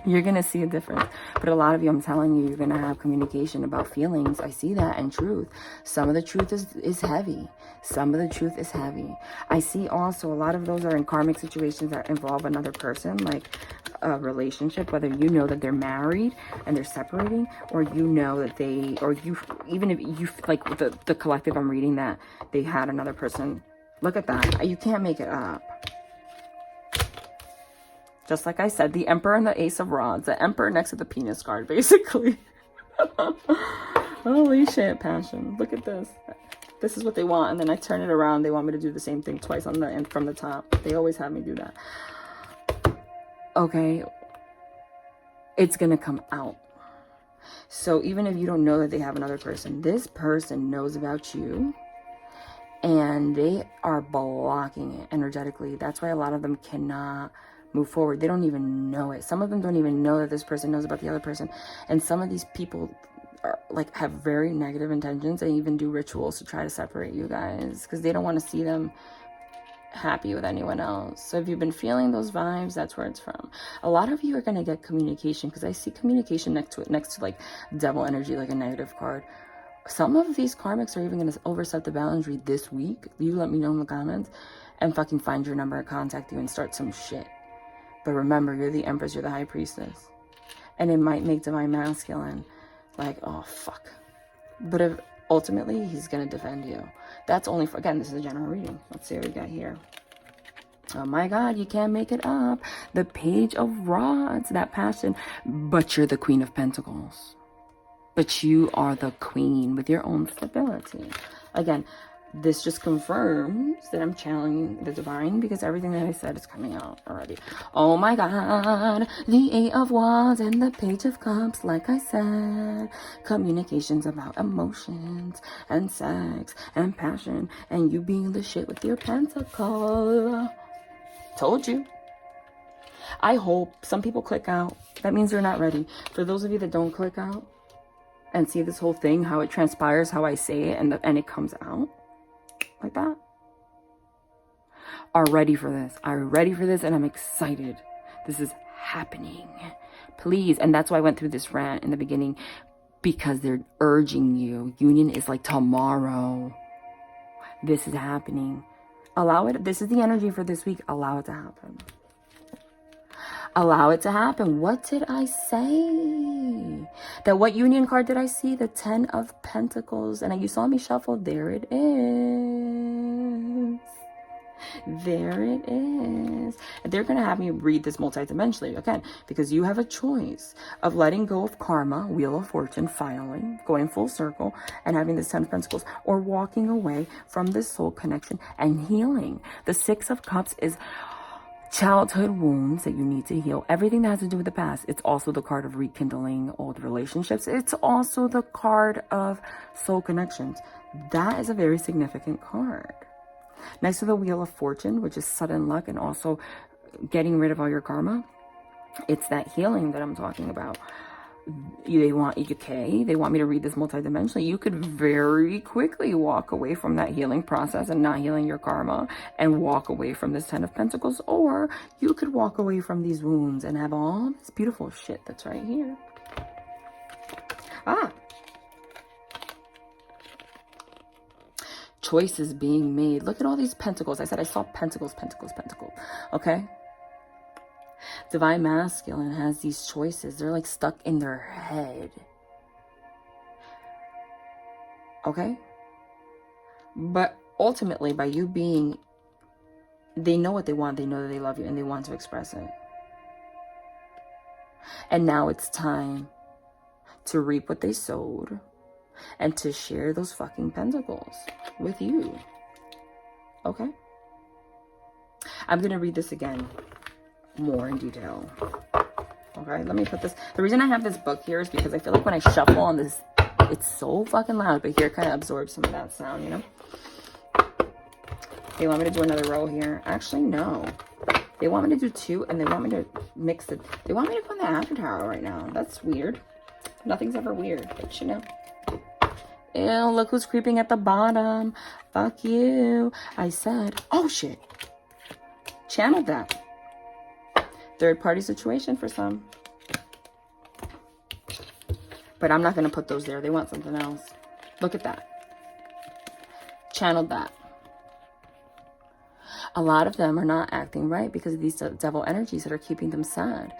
You're gonna see a difference. But a lot of you, I'm telling you, you're gonna have communication about feelings. I see that, and truth. Some of the truth is heavy. Some of the truth is heavy. I see also a lot of those are in karmic situations that involve another person, like a relationship, whether you know that they're married and they're separating, or you know that they, or you, even if you, like the collective I'm reading, that they had another person. Look at that. You can't make it up. Just like I said, the Emperor and the Ace of Rods. The Emperor next to the penis card, basically. Holy shit, passion. Look at this. This is what they want. And then I turn it around. They want me to do the same thing twice on the end from the top. They always have me do that. Okay. It's going to come out. So even if you don't know that they have another person, this person knows about you. And they are blocking it energetically. That's why a lot of them cannot move forward. They don't even know it. Some of them don't even know that this person knows about the other person. And some of these people are like have very negative intentions. They even do rituals to try to separate you guys because they don't want to see them happy with anyone else. So if you've been feeling those vibes, that's where it's from. A lot of you are going to get communication because I see communication next to like devil energy, like a negative card. Some of these karmics are even going to overstep the boundary this week. You let me know in the comments and fucking find your number and contact you and start some shit. But remember, you're the Empress, you're the High Priestess. And it might make Divine Masculine like, oh, fuck. But if ultimately, he's going to defend you. That's only for, again, this is a general reading. Let's see what we got here. Oh my God, you can't make it up. The Page of Rods, that passion. But you're the Queen of Pentacles. But you are the queen with your own stability. Again, this just confirms that I'm channeling the divine because everything that I said is coming out already. Oh my God, the Eight of Wands and the Page of Cups, like I said. Communications about emotions and sex and passion and you being the shit with your pentacle. Told you. I hope some people click out. That means they're not ready. For those of you that don't click out and see this whole thing, how it transpires, how I say it, and it comes out like that, are ready for this. Are ready for this, and I'm excited. This is happening. Please, and that's why I went through this rant in the beginning, because they're urging you. Union is like tomorrow. This is happening. Allow it. This is the energy for this week. Allow it to happen. Allow it to happen. What did I say? That what union card did I see? The 10 of Pentacles. And you saw me shuffle. There it is. There it is. And they're going to have me read this multidimensionally again, because you have a choice of letting go of karma, Wheel of Fortune, finally going full circle and having this 10 of Pentacles, or walking away from this soul connection and healing. The 6 of Cups is childhood wounds that you need to heal. Everything that has to do with the past. It's also the card of rekindling old relationships. It's also the card of soul connections. That is a very significant card. Next to the Wheel of Fortune, which is sudden luck and also getting rid of all your karma, it's that healing that I'm talking about. They want me to read this multidimensionally. You could very quickly walk away from that healing process and not healing your karma and walk away from this 10 of Pentacles, or you could walk away from these wounds and have all this beautiful shit that's right here. Choices being made. Look at all these pentacles. I said I saw pentacles, pentacles, pentacles. Okay? Divine Masculine has these choices. They're like stuck in their head. Okay? But ultimately, by you being, they know what they want. They know that they love you and they want to express it. And now it's time to reap what they sowed and to share those fucking pentacles with you. Okay? I'm going to read this again more in detail. Okay, let me put this. The reason I have this book here is because I feel like when I shuffle on this, it's so fucking loud, but here it kind of absorbs some of that sound, you know? They want me to do another row here. Actually, no. They want me to do 2, and they want me to mix it. They want me to go in the after tower right now. That's weird. Nothing's ever weird, but you know. Ew, look who's creeping at the bottom. Fuck you. I said, oh shit. Channeled that. Third party situation for some. But I'm not going to put those there. They want something else. Look at that. Channeled that. A lot of them are not acting right because of these devil energies that are keeping them sad.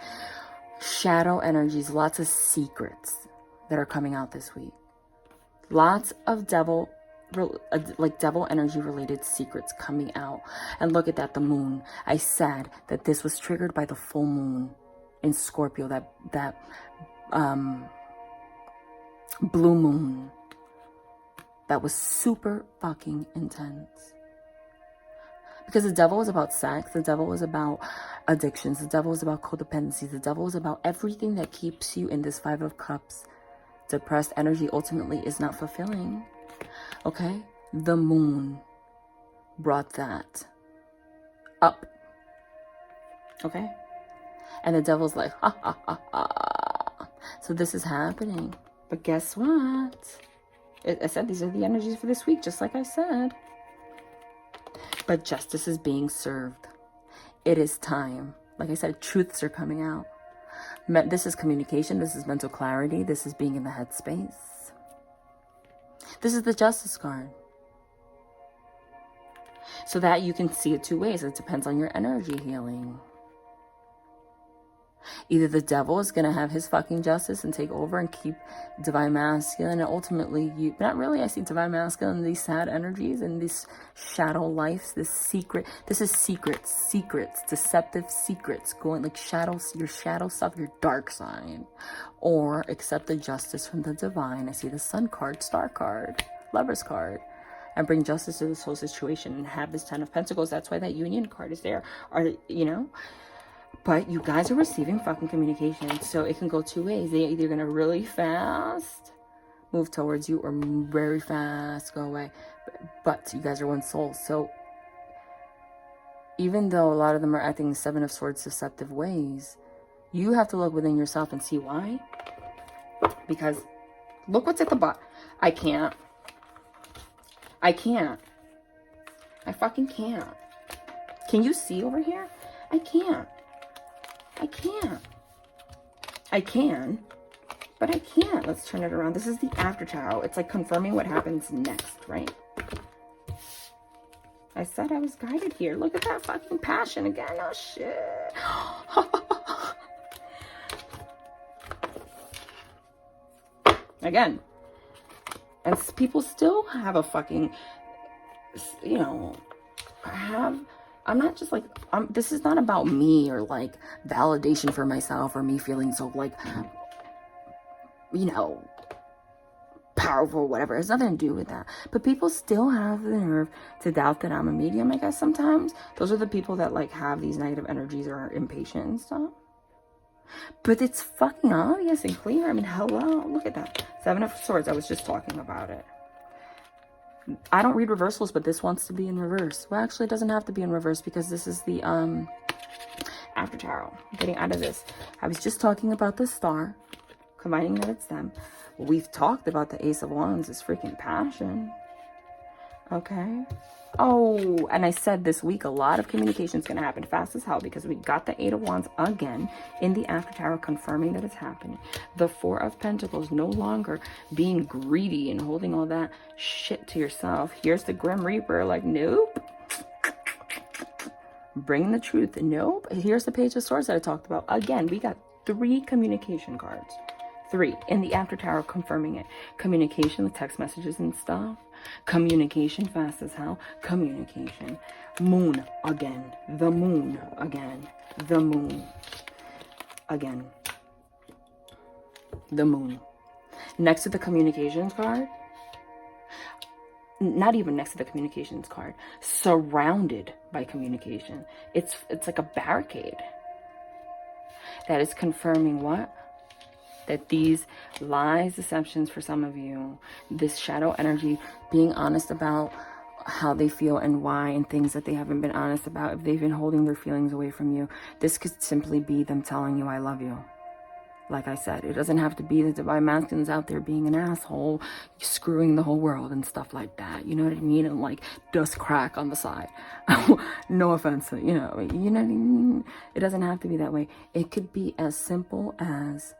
Shadow energies, lots of secrets that are coming out this week. Lots of devil energy related secrets coming out. And look at that, the moon. I said that this was triggered by the full moon in Scorpio, that blue moon that was super fucking intense. Because the devil was about sex, the devil was about addictions, the devil was about codependency, the devil was about everything that keeps you in this Five of Cups. Depressed energy ultimately is not fulfilling. Okay? The moon brought that up. Okay? And the devil's like, ha ha ha ha. So this is happening. But guess what? I said these are the energies for this week, just like I said. But justice is being served. It is time. Like I said, truths are coming out. This is communication. This is mental clarity. This is being in the headspace. This is the Justice card. So that you can see it two ways. It depends on your energy healing. Either the devil is going to have his fucking justice and take over and keep divine masculine, and ultimately you, not really, I see divine masculine, these sad energies and these shadow lives, this is secrets, deceptive secrets, going like shadows, your shadow stuff, your dark side. Or accept the justice from the divine. I see the Sun card, Star card, Lover's card, and bring justice to this whole situation and have this Ten of Pentacles. That's why that Union card is there. Or, you know, but you guys are receiving fucking communication. So it can go two ways. They're either going to really fast move towards you or very fast go away. But you guys are one soul. So even though a lot of them are acting in Seven of Swords deceptive ways, you have to look within yourself and see why. Because look what's at the bottom. I can't. I fucking can't. Can you see over here? I can't. I can, but I can't. Let's turn it around. This is the after tarot. It's like confirming what happens next, right? I said I was guided here. Look at that fucking passion again. Oh, shit. Again. And people still have a fucking, you know, I'm not just like, this is not about me or like validation for myself or me feeling so like, you know, powerful or whatever. It has nothing to do with that. But people still have the nerve to doubt that I'm a medium, I guess, sometimes. Those are the people that like have these negative energies or are impatient and stuff. But it's fucking obvious and clear. I mean, hello, look at that. Seven of Swords. I was just talking about it. I don't read reversals, but this wants to be in reverse. Well, actually, it doesn't have to be in reverse because this is the after tarot. I'm getting out of this. I was just talking about the Star, combining that it's them. We've talked about the Ace of Wands, this freaking passion. Okay. Oh, and I said this week a lot of communication is going to happen fast as hell because we got the Eight of Wands again in the after tarot, confirming that it's happening. The Four of Pentacles, no longer being greedy and holding all that shit to yourself. Here's the Grim Reaper, like, nope. Bring the truth. Nope. Here's the Page of Swords that I talked about. Again, we got 3 communication cards. 3 in the after tarot, confirming it. Communication with text messages and stuff. Communication fast as hell. Communication. Moon again. The moon again. The moon again. The moon. Next to the communications card. Not even next to the communications card. Surrounded by communication. It's like a barricade. That is confirming what? That these lies, deceptions for some of you, this shadow energy, being honest about how they feel and why, and things that they haven't been honest about, if they've been holding their feelings away from you, this could simply be them telling you, I love you. Like I said, it doesn't have to be the divine masculines out there being an asshole, screwing the whole world and stuff like that. You know what I mean? And like dust crack on the side. No offense, you know what I mean? It doesn't have to be that way. It could be as simple as,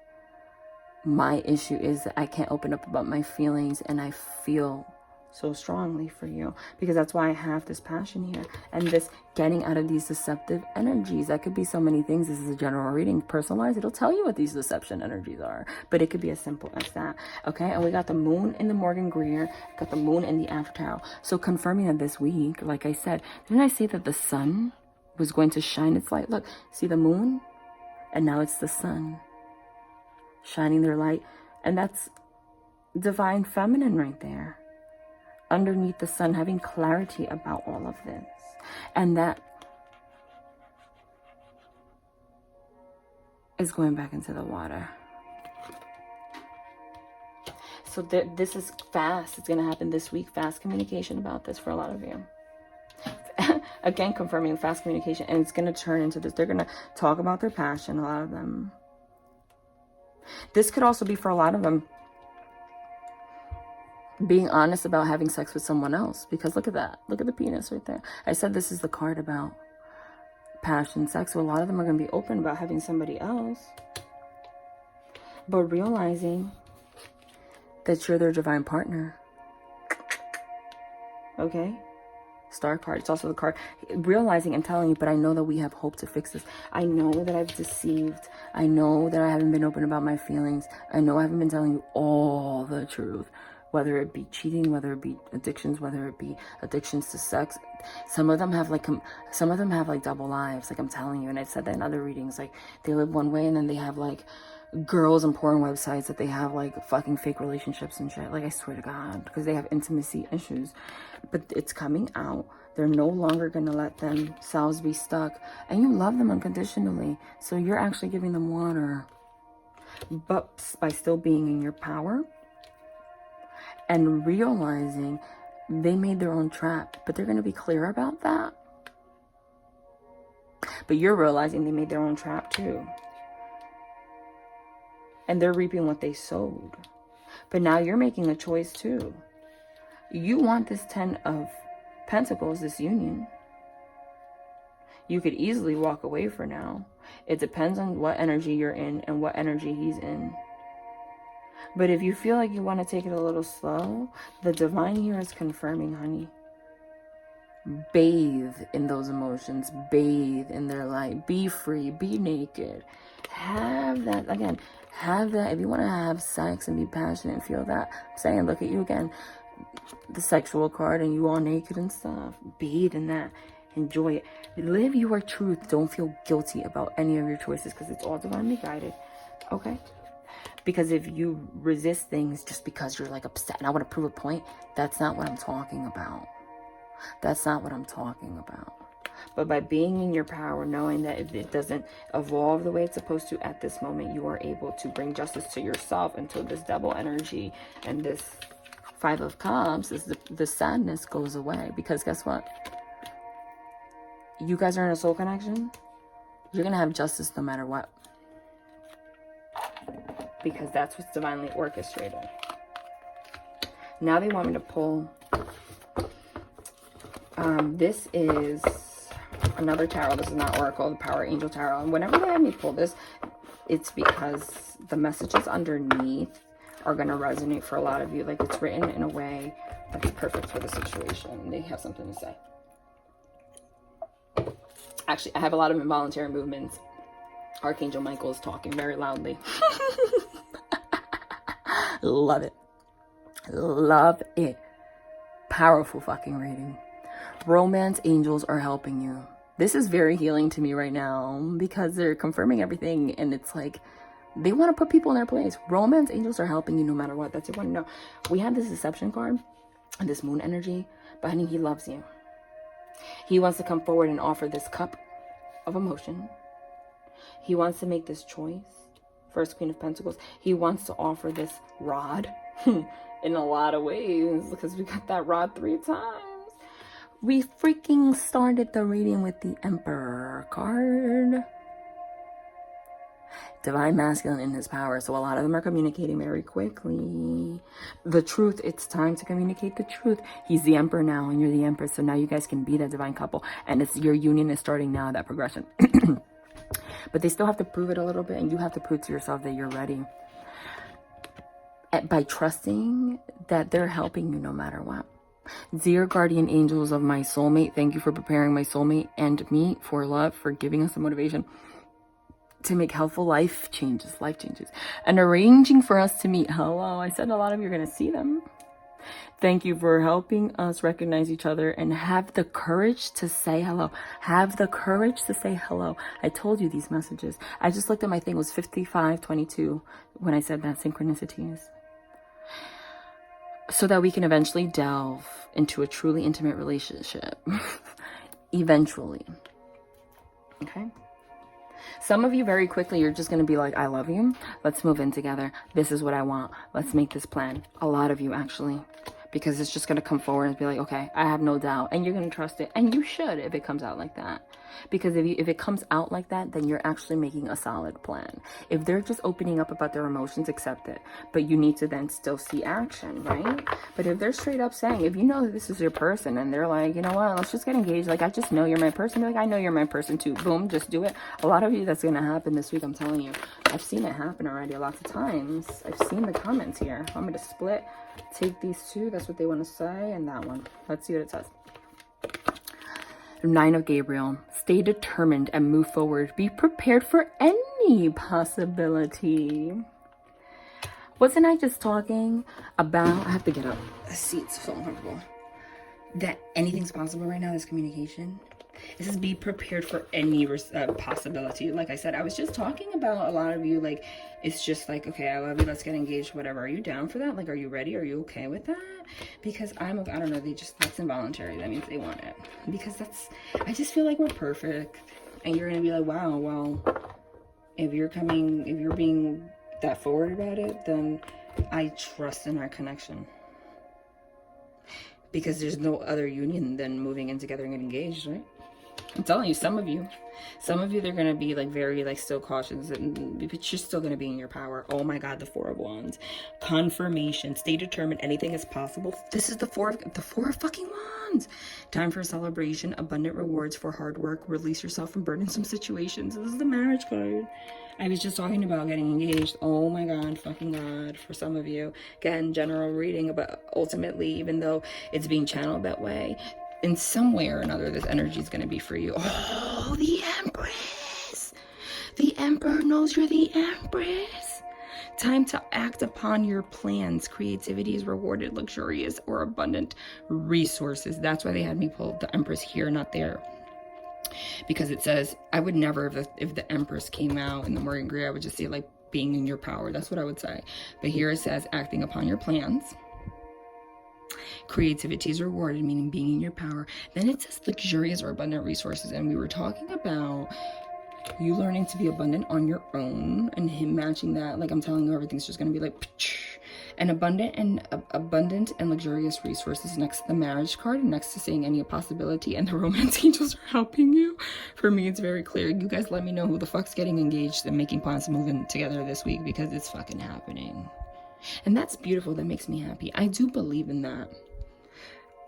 my issue is that I can't open up about my feelings, and I feel so strongly for you, because that's why I have this passion here and this getting out of these deceptive energies. That could be so many things. This is a general reading, personalized. It'll tell you what these deception energies are, but it could be as simple as that. Okay, and we got the moon in the Morgan Greer, got the moon in the After Tarot. So confirming that this week, like I said, didn't I say that the sun was going to shine its light? Look, see the moon, and now it's the sun shining their light, and that's divine feminine right there. Underneath the sun, having clarity about all of this. And that is going back into the water. So this is fast. It's going to happen this week. Fast communication about this for a lot of you. Again, confirming fast communication. And it's going to turn into this. They're going to talk about their passion, a lot of them. This could also be for a lot of them being honest about having sex with someone else, because look at that, look at the penis right there. I said this is the card about passion, sex, so a lot of them are going to be open about having somebody else, but realizing that you're their divine partner. Okay, star card. It's also the card realizing and telling you, but I know that we have hope to fix this. I know that I've deceived. I know that I haven't been open about my feelings. I know I haven't been telling you all the truth. Whether it be cheating, whether it be addictions, whether it be addictions to sex. Some of them have like double lives, like I'm telling you. And I said that in other readings, like they live one way and then they have like girls and porn websites that they have like fucking fake relationships and shit. Like I swear to God, because they have intimacy issues. But it's coming out. They're no longer going to let themselves be stuck. And you love them unconditionally. So you're actually giving them water. But by still being in your power. And realizing they made their own trap, but they're going to be clear about that. But you're realizing they made their own trap too. And they're reaping what they sowed. But now you're making a choice too. You want this 10 of Pentacles, this union. You could easily walk away for now. It depends on what energy you're in and what energy he's in. But if you feel like you want to take it a little slow, the divine here is confirming, honey. Bathe in those emotions. Bathe in their light. Be free. Be naked. Have that, again, have that. If you want to have sex and be passionate and feel that, I'm saying, look at you again. The sexual card and you all naked and stuff. Bathe in that. Enjoy it. Live your truth. Don't feel guilty about any of your choices because it's all divinely guided. Okay? Because if you resist things just because you're like upset and I want to prove a point, that's not what I'm talking about. That's not what I'm talking about. But by being in your power, knowing that if it doesn't evolve the way it's supposed to at this moment, you are able to bring justice to yourself until this double energy and this 5 of Cups, the sadness goes away. Because guess what? You guys are in a soul connection. You're going to have justice no matter what. Because that's what's divinely orchestrated. Now they want me to pull. This is another tarot. This is not Oracle, the Power Angel Tarot. And whenever they have me pull this, it's because the messages underneath are going to resonate for a lot of you. Like it's written in a way that's perfect for the situation. They have something to say. Actually, I have a lot of involuntary movements. Archangel Michael is talking very loudly. Love it. Love it. Powerful fucking reading. Romance angels are helping you. This is very healing to me right now because they're confirming everything and it's like they want to put people in their place. Romance angels are helping you no matter what. That's what you want to know. We have this deception card and this moon energy, but honey, he loves you. He wants to come forward and offer this cup of emotion. He wants to make this choice. First Queen of Pentacles. He wants to offer this rod in a lot of ways because we got that rod 3 times. We freaking started the reading with the Emperor card. Divine masculine in his power. So a lot of them are communicating very quickly. The truth, it's time to communicate the truth. He's the emperor now and you're the empress. So now you guys can be that divine couple. And it's your union is starting now, that progression. But they still have to prove it a little bit. And you have to prove to yourself that you're ready. By trusting that they're helping you no matter what. Dear guardian angels of my soulmate, thank you for preparing my soulmate and me for love, for giving us the motivation to make helpful life changes, and arranging for us to meet. Hello, I said a lot of you are going to see them. Thank you for helping us recognize each other and have the courage to say hello. Have the courage to say hello. I told you these messages. I just looked at my thing. It was 55:22 when I said that, synchronicities. So that we can eventually delve into a truly intimate relationship. Eventually. Okay? Some of you very quickly, you're just going to be like, I love you. Let's move in together. This is what I want. Let's make this plan. A lot of you, actually. Because it's just going to come forward and be like, okay, I have no doubt. And you're going to trust it. And you should if it comes out like that. Because if it comes out like that, then you're actually making a solid plan. If they're just opening up about their emotions, accept it. But you need to then still see action, right? But if they're straight up saying, if you know that this is your person and they're like, you know what, let's just get engaged. Like, I just know you're my person. You're like, I know you're my person too. Boom, just do it. A lot of you, that's going to happen this week. I'm telling you. I've seen it happen already lots of times. I've seen the comments here. I'm going to split. Take these two. That's what they want to say. And that one. Let's see what it says. 9 of Gabriel. Stay determined and move forward. Be prepared for any possibility. Wasn't I just talking about... I have to get up. The seat's so uncomfortable. That anything's possible right now, this communication. It says be prepared for any possibility. Like I said, I was just talking about a lot of you, like, it's just like, okay, I love you, let's get engaged, whatever. Are you down for that? Like, are you ready? Are you okay with that? Because I don't know, that's involuntary. That means they want it. Because I just feel like we're perfect. And you're going to be like, wow, well, if you're being that forward about it, then I trust in our connection. Because there's no other union than moving in together and getting engaged, right? I'm telling you, some of you, they're going to be like very like still cautious, but you're still going to be in your power. Oh my God, the 4 of Wands. Confirmation. Stay determined. Anything is possible. This is the 4 of fucking Wands. Time for celebration. Abundant rewards for hard work. Release yourself from burdensome situations. This is the marriage card. I was just talking about getting engaged. Oh my God, fucking God. For some of you, again, general reading, but ultimately, even though it's being channeled that way, in some way or another, this energy is going to be for you. Oh, the Empress. The Emperor knows you're the Empress. Time to act upon your plans. Creativity is rewarded, luxurious or abundant resources. That's why they had me pull the Empress here, not there. Because it says, I would never, if the Empress came out in the Morgan Greer, I would just say like being in your power. That's what I would say. But here it says acting upon your plans. Creativity is rewarded, meaning being in your power. Then it says luxurious or abundant resources. And we were talking about you learning to be abundant on your own and him matching that. Like I'm telling you, everything's just going to be like, and abundant and luxurious resources next to the marriage card, next to saying any possibility, and the romance angels are helping you. For me, it's very clear. You guys let me know who the fuck's getting engaged and making plans to move in together this week, because it's fucking happening. And that's beautiful. That makes me happy. I do believe in that.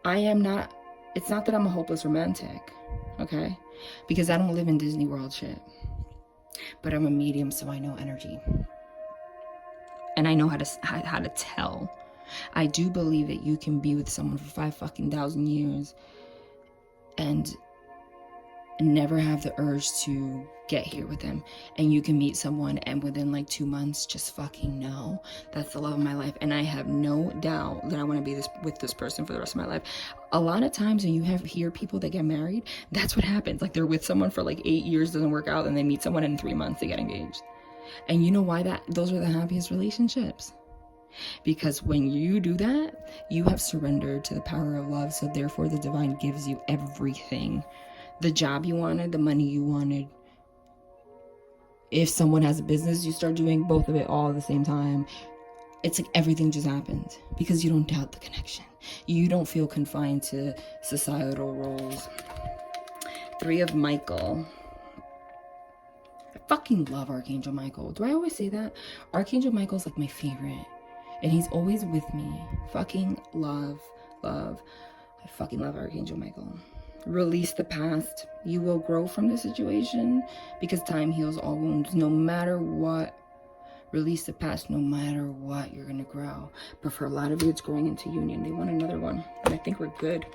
It's not that I'm a hopeless romantic, okay? Because I don't live in Disney World shit. But I'm a medium, so I know energy. And I know how to tell. I do believe that you can be with someone for 5,000 years and never have the urge to get here with them, and you can meet someone and within like 2 months just fucking know that's the love of my life, and I have no doubt that I want to be with this person for the rest of my life. A lot of times when you hear people that get married, that's what happens. Like they're with someone for like 8 years, doesn't work out, and they meet someone in 3 months, they get engaged. And you know why those are the happiest relationships? Because when you do that, you have surrendered to the power of love, so therefore the divine gives you everything. The job you wanted, the money you wanted. If someone has a business, you start doing both of it all at the same time. It's like everything just happens because you don't doubt the connection. You don't feel confined to societal roles. 3 of Michael. fucking love Archangel Michael. Do I always say that? Archangel Michael's like my favorite. And he's always with me. Fucking love. I fucking love Archangel Michael. Release the past. You will grow from the situation because time heals all wounds. No matter what. Release the past. No matter what, you're going to grow. But for a lot of you, it's growing into union. They want another one. And I think we're good.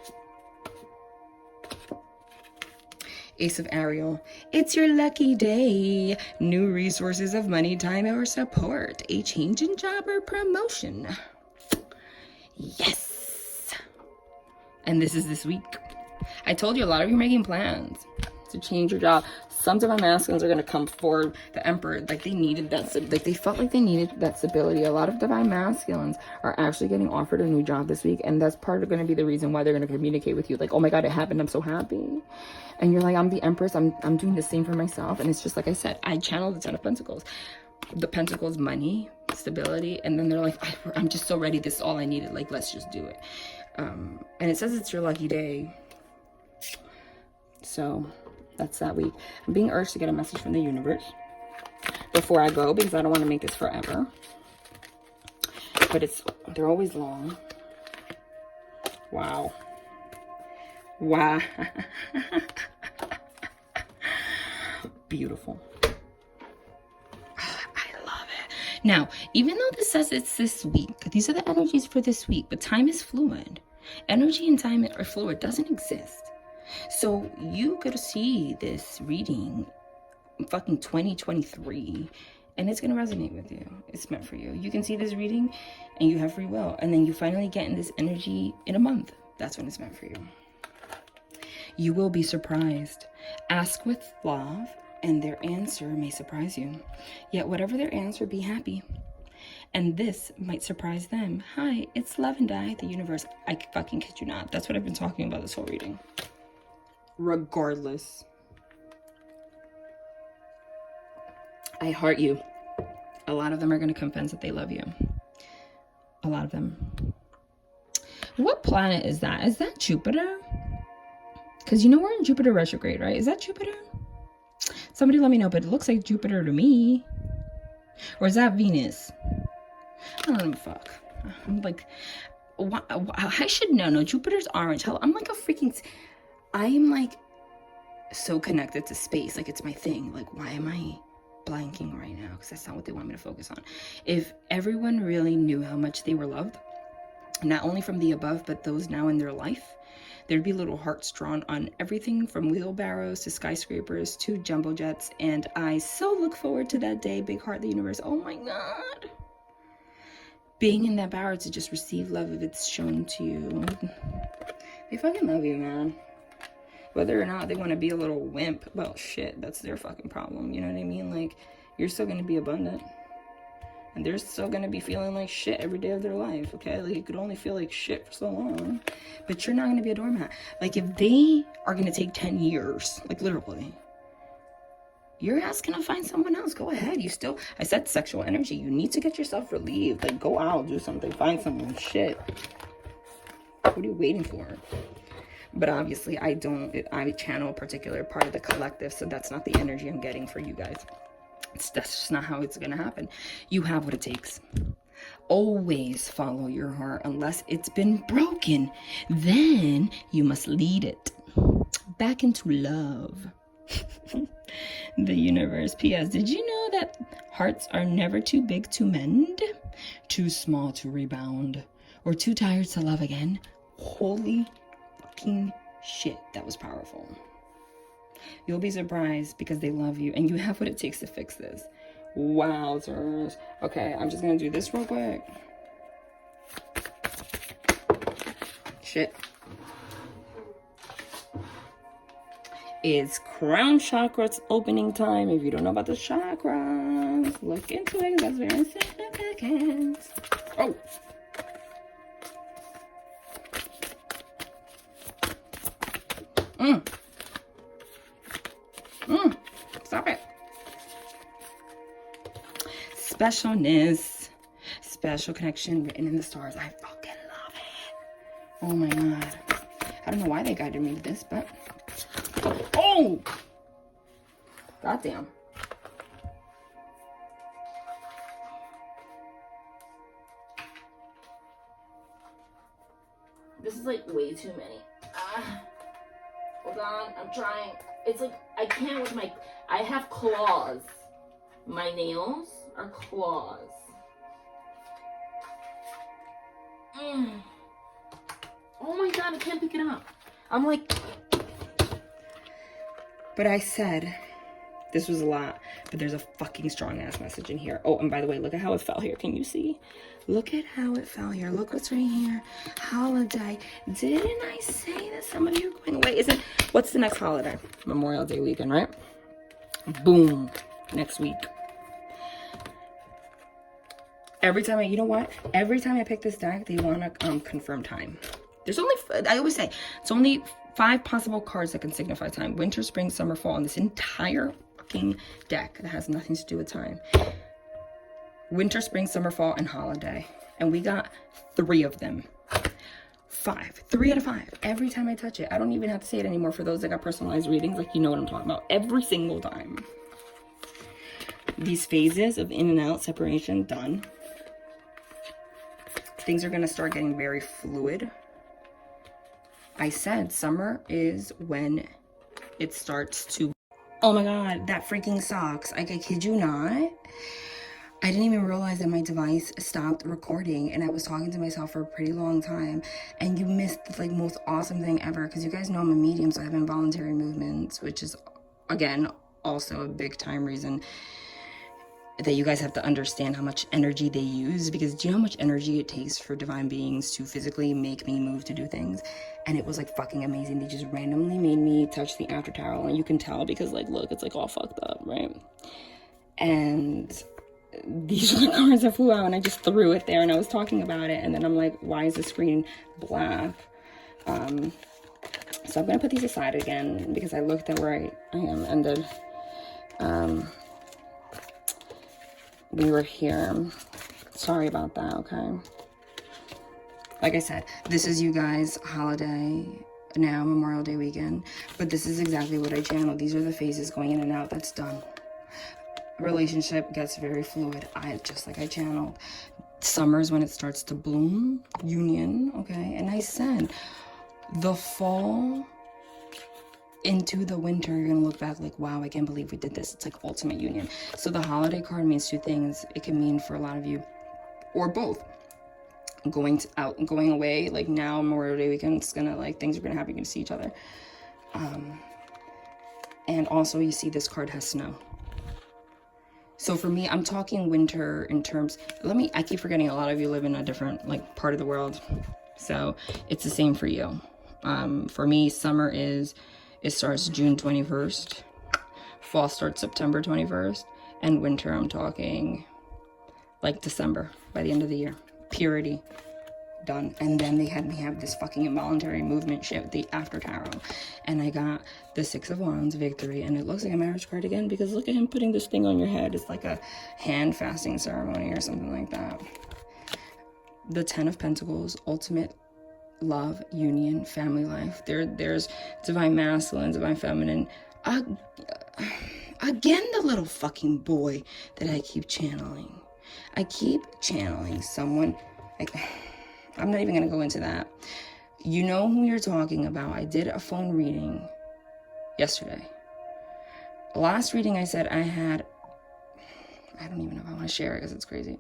Ace of Ariel. It's your lucky day. New resources of money, time, or support. A change in job or promotion. Yes. And this is this week. I told you a lot of you are making plans to change your job. Some divine masculines are going to come forward. The Emperor, like they needed that, like they felt like they needed that stability. A lot of divine masculines are actually getting offered a new job this week. And that's part of going to be the reason why they're going to communicate with you. Like, oh my God, it happened. I'm so happy. And you're like, I'm the Empress. I'm doing the same for myself. And it's just like I said, I channel the Ten of Pentacles. The Pentacles, money, stability. And then they're like, I'm just so ready. This is all I needed. Like, let's just do it. And it says it's your lucky day. So that's that week. I'm being urged to get a message from the universe before I go because I don't want to make this forever. But they're always long. Wow. Wow. Beautiful. I love it. Now, even though this says it's this week, these are the energies for this week, but time is fluid. Energy and time are fluid. It doesn't exist. So you could see this reading fucking 2023 and it's going to resonate with you. It's meant for you. You can see this reading and you have free will. And then you finally get in this energy in a month. That's when it's meant for you. You will be surprised. Ask with love and their answer may surprise you. Yet whatever their answer, be happy. And this might surprise them. Hi, it's Love and I, the universe. I fucking kid you not. That's what I've been talking about this whole reading. Regardless, I heart you. A lot of them are going to confess that they love you. A lot of them. What planet is that? Is that Jupiter? Because you know we're in Jupiter retrograde, right? Is that Jupiter? Somebody let me know, but it looks like Jupiter to me. Or is that Venus? I don't know, fuck. I'm like, I should know. No, Jupiter's orange. Hell, I'm like a freaking... I am like so connected to space. Like it's my thing. Like why am I blanking right now? Because that's not what they want me to focus on. If everyone really knew how much they were loved, not only from the above, but those now in their life, there'd be little hearts drawn on everything from wheelbarrows to skyscrapers to jumbo jets. And I so look forward to that day. Big heart, the universe. Oh my God. Being in that power to just receive love if it's shown to you. They fucking love you, man. Whether or not they want to be a little wimp, well, shit, that's their fucking problem. You know what I mean? Like, you're still going to be abundant. And they're still going to be feeling like shit every day of their life, okay? Like, you could only feel like shit for so long. But you're not going to be a doormat. Like, if they are going to take 10 years, like, literally, your ass gonna find someone else. Go ahead. You still, I said sexual energy. You need to get yourself relieved. Like, go out, do something, find someone. Shit. What are you waiting for? But obviously, I channel a particular part of the collective, so that's not the energy I'm getting for you guys. That's just not how it's going to happen. You have what it takes. Always follow your heart unless it's been broken. Then you must lead it back into love. The universe. P.S. Did you know that hearts are never too big to mend, too small to rebound, or too tired to love again? Holy shit, that was powerful. You'll be surprised because they love you and you have what it takes to fix this. Wowzers. Okay, I'm just gonna do this real quick. Shit. It's crown chakra's opening time. If you don't know about the chakras, look into it. That's very significant. Oh. Stop it. Specialness. Special connection written in the stars. I fucking love it. Oh my God. I don't know why they guided me to this, but... Oh! Goddamn. This is like way too many. Hold on, I'm trying. It's like, I can't with my, I have claws. My nails are claws. Oh my God, I can't pick it up. I'm like, but I said, this was a lot, but there's a fucking strong ass message in here. Oh, and by the way, look at how it fell here. Can you see? Look at how it fell here. Look what's right here. Holiday. Didn't I say that some of you are going away? What's the next holiday? Memorial Day weekend, right? Boom. Next week. Every time you know what? Every time I pick this deck, they want to confirm time. There's only, I always say, it's only 5 possible cards that can signify time. Winter, spring, summer, fall. And this entire fucking deck that has nothing to do with time. Winter, spring, summer, fall, and holiday. And we got 3 of them. 5. 3 out of 5. Every time I touch it. I don't even have to say it anymore for those that got personalized readings. Like, you know what I'm talking about. Every single time. These phases of in and out, separation, done. Things are going to start getting very fluid. I said summer is when it starts to... Oh my God, that freaking sucks. I kid you not. I didn't even realize that my device stopped recording and I was talking to myself for a pretty long time. And you missed the like most awesome thing ever, because you guys know I'm a medium, so I have involuntary movements, which is, again, also a big time reason that you guys have to understand how much energy they use, because do you know how much energy it takes for divine beings to physically make me move to do things? And it was like fucking amazing. They just randomly made me touch the after towel, and you can tell because like, look, it's like all fucked up, right? And these are the cards that flew out, and I just threw it there and I was talking about it, and then I'm like, why is the screen black? So I'm gonna put these aside again because I looked at where I am ended. We were here. Sorry about that, okay? Like I said, this is you guys' holiday now, Memorial Day weekend. But this is exactly what I channeled. These are the phases going in and out. That's done. Relationship gets very fluid. Just like I channeled. Summer's when it starts to bloom. Union, okay? And I said, the fall into the winter, you're gonna look back like, wow, I can't believe we did this. It's like ultimate union. So the holiday card means 2 things. It can mean for a lot of you, or both, going out and going away. Like now, Memorial Day weekend, it's gonna like, things are gonna happen. You're gonna see each other. And also you see this card has snow. So for me, I'm talking winter in terms, I keep forgetting a lot of you live in a different like part of the world. So it's the same for you. For me, summer it starts June 21st. Fall starts September 21st. And winter, I'm talking like December, by the end of the year. Purity, done. And then they had me have this fucking involuntary movement shit, the after tarot. And I got the 6 of Wands, victory. And it looks like a marriage card again, because look at him putting this thing on your head. It's like a hand fasting ceremony or something like that. The 10 of Pentacles, ultimate love, union, family life. There's divine masculine, divine feminine. Again, the little fucking boy that I keep channeling. I keep channeling someone. I'm not even gonna go into that. You know who you're talking about. I did a phone reading yesterday. Last reading I said I don't even know if I want to share it because it's crazy.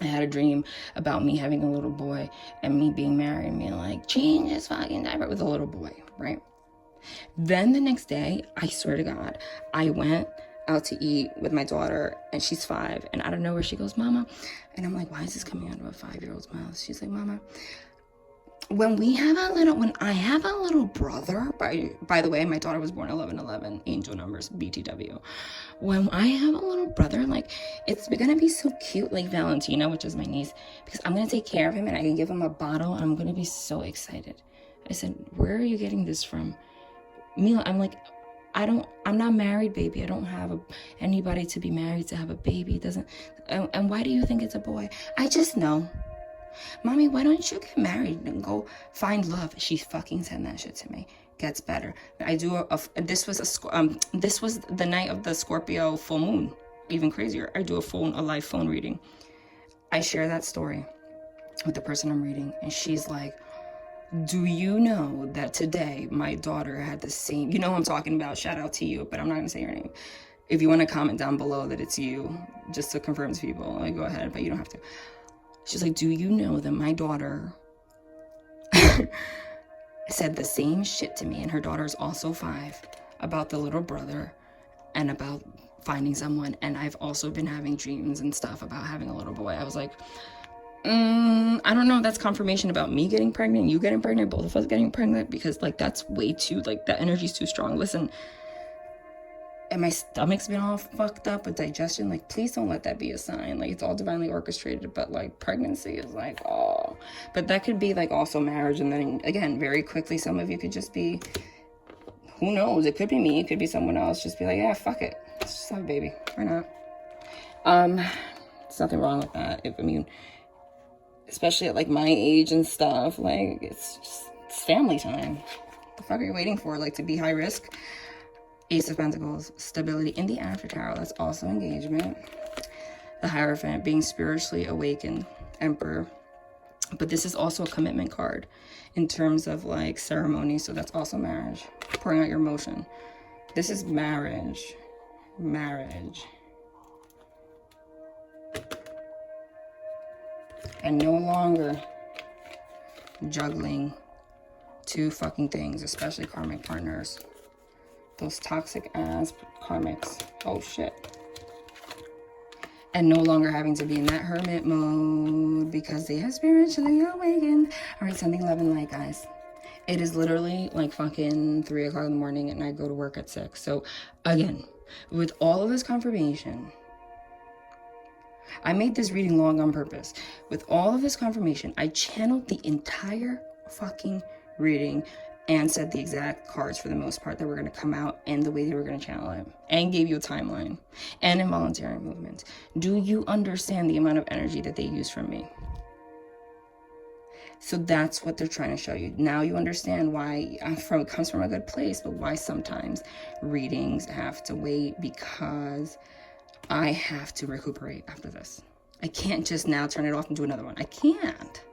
I had a dream about me having a little boy and me being married and being like, change his fucking diaper with a little boy, right? Then the next day, I swear to God, I went out to eat with my daughter, and she's 5, and out of nowhere she goes, Mama. And I'm like, why is this coming out of a 5-year-old's mouth? She's like, Mama, when I have a little brother, by the way, my daughter was born 11/11, angel numbers, BTW. When I have a little brother, like, it's gonna be so cute, like Valentina, which is my niece, because I'm gonna take care of him and I can give him a bottle and I'm gonna be so excited. I said, where are you getting this from? Mila, I'm like, I'm not married, baby. I don't have anybody to be married to have a baby. It doesn't, and why do you think it's a boy? I just know. Mommy, why don't you get married and go find love? She fucking said that shit to me. Gets better. I do this was the night of the Scorpio full moon. Even crazier. I do a live phone reading. I share that story with the person I'm reading, and she's like, Do you know that today my daughter had the same, you know who I'm talking about, shout out to you, but I'm not gonna say your name. If you want to comment down below that it's you, just to confirm to people, like, go ahead, but you don't have to. She's like, do you know that my daughter said the same shit to me, and her daughter is also 5, about the little brother and about finding someone, and I've also been having dreams and stuff about having a little boy. I was like, I don't know if that's confirmation about me getting pregnant, you getting pregnant, both of us getting pregnant, because like that's way too, like that energy's too strong. Listen, and my stomach's been all fucked up with digestion. Like, please don't let that be a sign. Like, it's all divinely orchestrated, but like pregnancy is like, oh, but that could be like also marriage. And then again, very quickly, some of you could just be, who knows? It could be me, it could be someone else. Just be like, yeah, fuck it, let's just have a baby. Why not? There's nothing wrong with that. I mean, especially at like my age and stuff, like it's family time. What the fuck are you waiting for? Like, to be high risk? Ace of Pentacles, stability. In the After Tarot, that's also engagement. The Hierophant, being spiritually awakened. Emperor. But this is also a commitment card in terms of like ceremony, so that's also marriage. Pouring out your emotion. This is marriage. Marriage. And no longer juggling 2 fucking things, especially karmic partners. Those toxic ass karmics. Oh shit. And no longer having to be in that hermit mode because they have spiritually awakened. All right, sending love and light, guys. It is literally like fucking 3 o'clock in the morning and I go to work at 6. So again, with all of this confirmation, I made this reading long on purpose. With all of this confirmation, I channeled the entire fucking reading and said the exact cards for the most part that were going to come out and the way they were going to channel it, and gave you a timeline and involuntary movements. Do you understand the amount of energy that they use from me? So that's what they're trying to show you. Now you understand why it comes from a good place, but why sometimes readings have to wait, because I have to recuperate after this. I can't just now turn it off and do another one. I can't.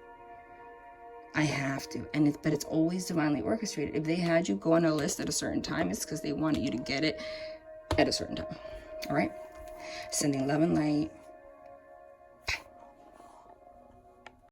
I have to. But it's always divinely orchestrated. If they had you go on a list at a certain time, it's because they wanted you to get it at a certain time. All right? Sending love and light.